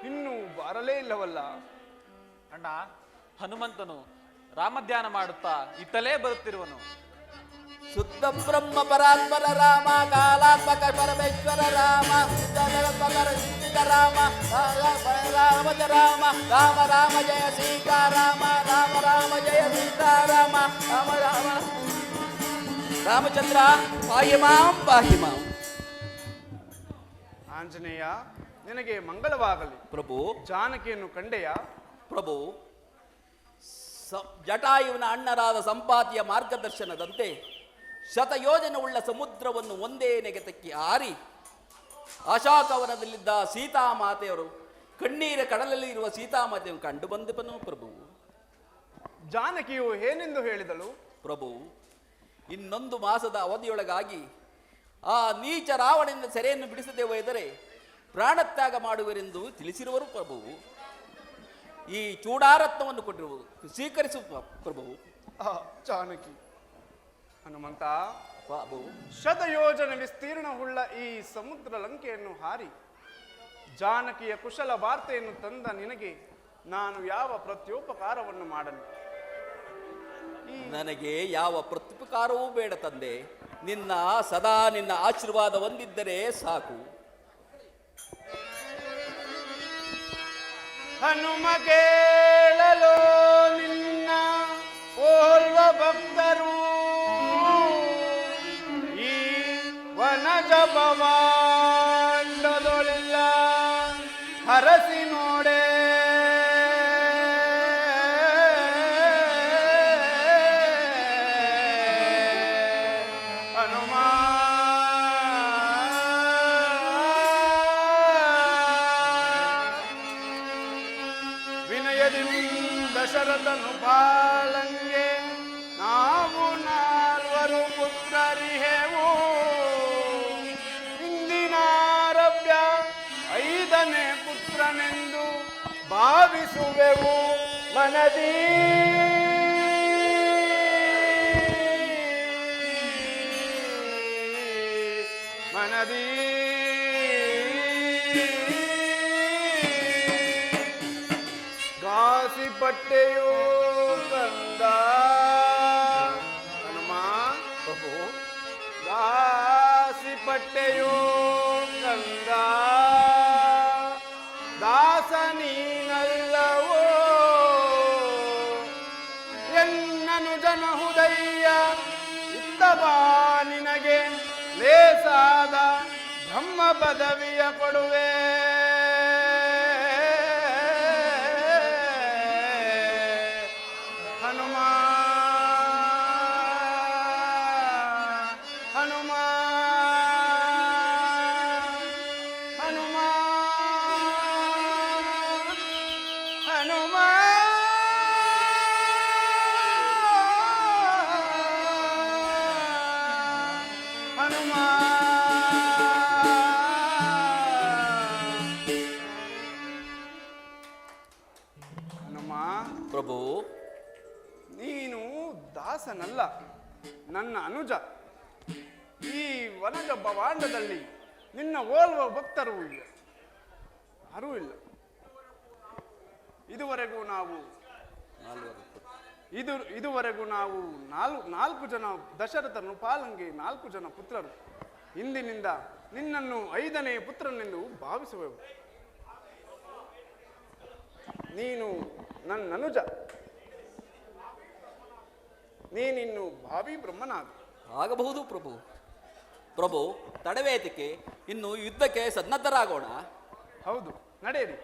ಇನ್ನೂ ಬರಲೇ ಇಲ್ಲವಲ್ಲ. ಅಣ್ಣ ಹನುಮಂತನು ರಾಮಧ್ಯಾನ ಮಾಡುತ್ತಾ ಇತ್ತಲೇ ಬರುತ್ತಿರುವನು. ಶುದ್ಧ ಬ್ರಹ್ಮ ಪರಾತ್ಪರ ರಾಮ ಕಾಲಾತ್ಮಕ ಪರಮೇಶ್ವರ ರಾಮ ಸಿದ್ಧ ರಾಮ ರಾಮ ರಾಮ ರಾಮ ರಾಮ ಜಯ ಸೀತಾರಾಮ ರಾಮ ರಾಮ ಜಯ ಸೀತಾರಾಮ ರಾಮ ರಾಮ ರಾಮಚಂದ್ರ ಪಾಹಿ ಮಾಂ ಆಂಜನೇಯ ನಿನಗೆ ಮಂಗಳವಾಗಲಿ. ಪ್ರಭು ಜಾನಕಿಯನ್ನು ಕಂಡೆಯ? ಪ್ರಭು ಜಟಾಯುವಿನ ಅಣ್ಣರಾದ ಸಂಪಾತಿಯ ಮಾರ್ಗದರ್ಶನದಂತೆ ಶತಯೋಜನವುಳ್ಳ ಸಮುದ್ರವನ್ನು ಒಂದೇ ನೆಗೆತಕ್ಕೆ ಹಾರಿ ಅಶೋಕವನದಲ್ಲಿದ್ದ ಸೀತಾಮಾತೆಯವರು ಕಣ್ಣೀರ ಕಡಲಲ್ಲಿ ಇರುವ ಸೀತಾಮಾತೆಯನ್ನು ಕಂಡು ಬಂದನು ಪ್ರಭು. ಜಾನಕಿಯು ಏನೆಂದು ಹೇಳಿದಳು? ಪ್ರಭು, 1 ಮಾಸದ ಅವಧಿಯೊಳಗಾಗಿ ಆ ನೀಚ ರಾವಣನಿಂದ ಸೆರೆಯನ್ನು ಬಿಡಿಸದೆ ಹೋದರೆ ಪ್ರಾಣತ್ಯಾಗ ಮಾಡುವರೆಂದು ತಿಳಿಸಿರುವರು ಪ್ರಭು. ಈ ಚೂಡಾರತ್ನವನ್ನು ಕೊಟ್ಟಿರುವುದು ಸ್ವೀಕರಿಸುವ ಪ್ರಭು. ಜಾನಕಿ ಹನುಮಂತ, ಪ್ರಭು, ಶತಯೋಜನ ವಿಸ್ತೀರ್ಣವುಳ್ಳ ಈ ಸಮುದ್ರ ಲಂಕೆಯನ್ನು ಹಾರಿ ಜಾನಕಿಯ ಕುಶಲ ವಾರ್ತೆಯನ್ನು ತಂದ ನಿನಗೆ ನಾನು ಯಾವ ಪ್ರತ್ಯುಪಕಾರವನ್ನು ಮಾಡಲಿ? ನನಗೆ ಯಾವ ಪ್ರತ್ಯುಪಕಾರವೂ ಬೇಡ ತಂದೆ. ಸದಾ ನಿನ್ನ ಆಶೀರ್ವಾದ ಹೊಂದಿದ್ದರೆ ಸಾಕು. ಹನುಮ ಕೇಳಲು ನಿನ್ನ ಓರ್ವ ಭಕ್ತರು ಈ ವನಜ ಭವಾಂಡದೊಳಿಲ್ಲ ಹರಸಿ ನೋಡೆ ಹನುಮ ದಶರಥನು ಬಾಳಂಗೆ ನಾವು 4 ಪುತ್ರರಿಹೆವು. ಇಂದಿನಾರಭ್ಯ 5ನೇ ಪುತ್ರನೆಂದು ಭಾವಿಸುವೆವು ಮನದಿ. ಮನದಿ ಗಾಸಿ ಪಟ್ಟೆಯೋ ಕಂದ ಹನುಮ. ಪ್ರಭು, ಗಾಸಿ ಪಟ್ಟೆಯೋ ಕಂದ ದಾಸ ನೀನಲ್ಲವೋ ಎನ್ನನು ಜನಹುದಯ್ಯ ಇತ್ತಬಾ ನಿನಗೆ ಲೇಸಾದ ಬ್ರಹ್ಮ ಪದವಿಯ ಕೊಡುವೆ. ಹನುಮ ಹನುಮ ಹನುಮ ಹನುಮ ಹನುಮ ಹನುಮ. ಪ್ರಭು, ನೀನು ದಾಸನಲ್ಲ, ನನ್ನ ಅನುಜ. ಈ ವನಜ ಭವಾಂಡದಲ್ಲಿ ನಿನ್ನ ಓಲ್ವ ಭಕ್ತರು ಇಲ್ಲ, ಯಾರೂ ಇಲ್ಲ. ಇದುವರೆಗೂ ನಾವು ನಾಲ್ಕು ಜನ ದಶರಥ ನೃಪಾಲಂಗೆ 4 ಜನ ಪುತ್ರರು. ಇಂದಿನಿಂದ ನಿನ್ನನ್ನು 5ನೇ ಪುತ್ರನೆಂದು ಭಾವಿಸುವೆವು. ನೀನು ನನ್ನ ಅನುಜ, ನೀನಿನ್ನು ಭಾವಿ ಬ್ರಹ್ಮನಾಗ. ಆಗಬಹುದು ಪ್ರಭು. ಪ್ರಭು, ತಡವೇತಕ್ಕೆ ಇನ್ನು ಯುದ್ಧಕ್ಕೆ ಸನ್ನದ್ಧರಾಗೋಣ. ಹೌದು, ನಡೆಯಿರಿ.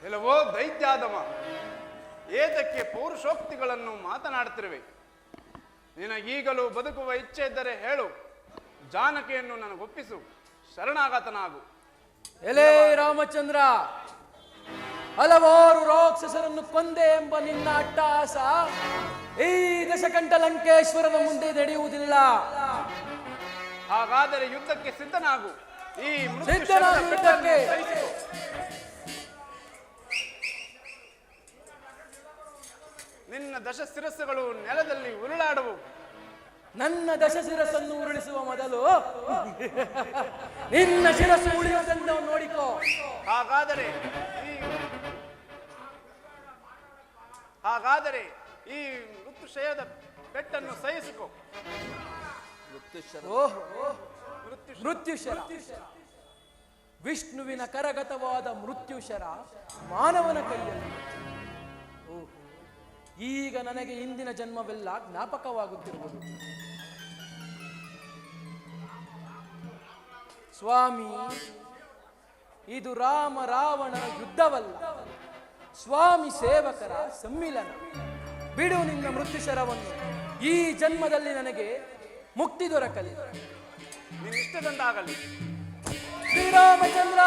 ಎಲ್ಲವೋ ದೈತ್ಯಾದಮ, ಏತಕ್ಕೆ ಪೌರುಷೋಕ್ತಿಗಳನ್ನು ಮಾತನಾಡುತ್ತಿರುವೆ? ನಿನಗೀಗಲೂ ಬದುಕುವ ಇಚ್ಛೆ ಇದ್ದರೆ ಹೇಳು, ಜಾನಕಿಯನ್ನು ನನಗೊಪ್ಪಿಸು, ಶರಣಾಗತನಾಗು. ಎಲೇ ರಾಮಚಂದ್ರ, ಹಲವಾರು ರಾಕ್ಷಸರನ್ನು ಕೊಂದೆ ಎಂಬ ನಿನ್ನ ಅಟ್ಟಹಾಸ ಈ ದಶಕಂಠ ಲಂಕೇಶ್ವರನ ಮುಂದೆ ನಡೆಯುವುದಿಲ್ಲ. ಹಾಗಾದರೆ ಯುದ್ಧಕ್ಕೆ ಸಿದ್ಧನಾಗು. ಈ ಸಿದ್ಧನಾಗು ಯುದ್ಧಕ್ಕೆ. ನಿನ್ನ ದಶ ಶಿರಸ್ಸುಗಳು ನೆಲದಲ್ಲಿ ಉರುಳಾಡುವು. ನನ್ನ ದಶ ಶಿರಸ್ಸನ್ನು ಉರುಳಿಸುವ ಮೊದಲು ನಿನ್ನ ಶಿರಸ್ಸು ಉಳಿಯುವುದನ್ನು ನೋಡಿಕೋ. ಹಾಗಾದರೆ ಈ ಮೃತ್ಯುಶಯದ ಪೆಟ್ಟನ್ನು ಸಹಿಸಿಕೋ. ಮೃತ್ಯುಶರ, ವಿಷ್ಣುವಿನ ಕರಗತವಾದ ಮೃತ್ಯುಶರ ಮಾನವನ ಕೈಯಲ್ಲಿ. ಈಗ ನನಗೆ ಇಂದಿನ ಜನ್ಮವೆಲ್ಲ ಜ್ಞಾಪಕವಾಗುತ್ತಿರುವುದು. ಸ್ವಾಮಿ, ಇದು ರಾಮ ರಾವಣನ ಯುದ್ಧವಲ್ಲ, ಸ್ವಾಮಿ ಸೇವಕರ ಸಮ್ಮಿಲನ. ಬಿಡು ನಿನ್ನ ಮೃತ್ಯುಶರವನ್ನು. ಈ ಜನ್ಮದಲ್ಲಿ ನನಗೆ ಮುಕ್ತಿ ದೊರಕಲಿ. ನಿನ್ನಿಷ್ಟದಂತಾಗಲಿ. ಶ್ರೀರಾಮಚಂದ್ರ.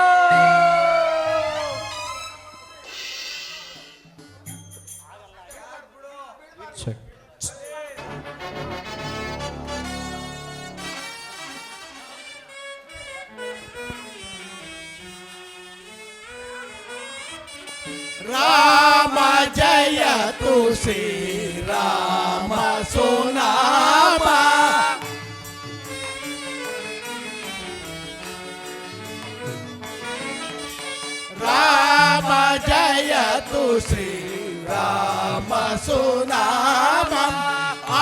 ರಾಮ ಜಯತು ಶ್ರೀರಾಮ ಸುನಾಮ. ರಾಮ ಜಯತು ಶ್ರೀರಾಮ ಸುನಾಮ.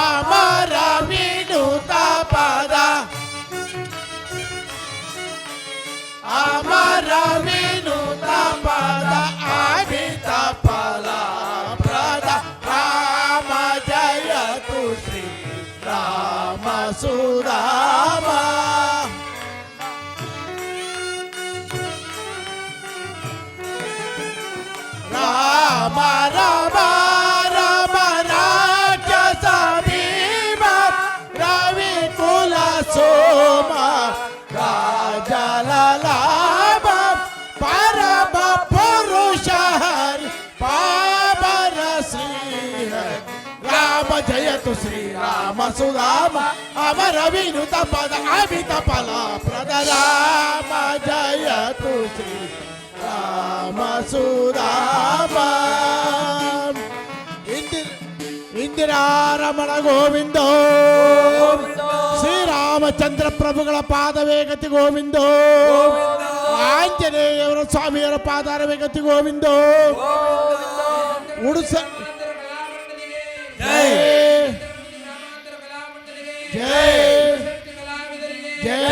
ಅಮರ ವಿನುತ ಪದ, ಅಮರ ವಿನುತ ಪದ, ಅಮಿತ ಫಲ ಪ್ರದ. ರಾಮ ಜಯತು ಶ್ರೀ ರಾಮ ಸುರಾಮ. ರಾಮ ರಾಮ ರಾಮ ರಾಕ್ಷಸ ಭೀಮ, ರವಿ ಕುಲ ಸೋಮ ರಾಜಲಾಭ. ಪರಮ ಪುರುಷ ಹರಿ ಪಾವನ ಶ್ರೀಹರಿ. ರಾಮ ಜಯತು ಶ್ರೀರಾಮ ಸುರಾಮ. ಅಮರ ವಿನುತ ಪದ, ಅಮಿತ ಫಲ ಪ್ರದ. ರಾಮ ಜಯತು ಶ್ರೀ ರಾಮ ಸುರಾಮ. ಇಂದಿರಾರಮಣ ಗೋವಿಂದೋ, ಶ್ರೀರಾಮಚಂದ್ರ ಪ್ರಭುಗಳ ಪಾದವೇ ಗತಿ ಗೋವಿಂದೋ. ಆಂಜನೇಯವರ ಸ್ವಾಮಿಯವರ ಪಾದಾರವೇ ಗತಿ ಗೋವಿಂದೋ. ಉಡುಸ ಜಯ ಜಯ ಜಯ.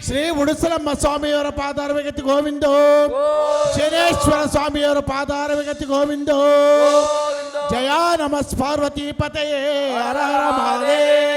ಶ್ರೀ ಉಡುಸಲಮ್ಮ ಸ್ವಾಮಿಯವರ ಪಾದಾರವೇ ಗತಿ ಗೋವಿಂದೋ. ಶನೇಶ್ವರ ಸ್ವಾಮಿಯವರ ಪಾದಾರವೇ ಗತಿ ಗೋವಿಂದೋ. ಜಯ ನಮಃ ಪಾರ್ವತಿ ಪತಯೇ ಹರ ಹರ ಮಹಾದೇವ.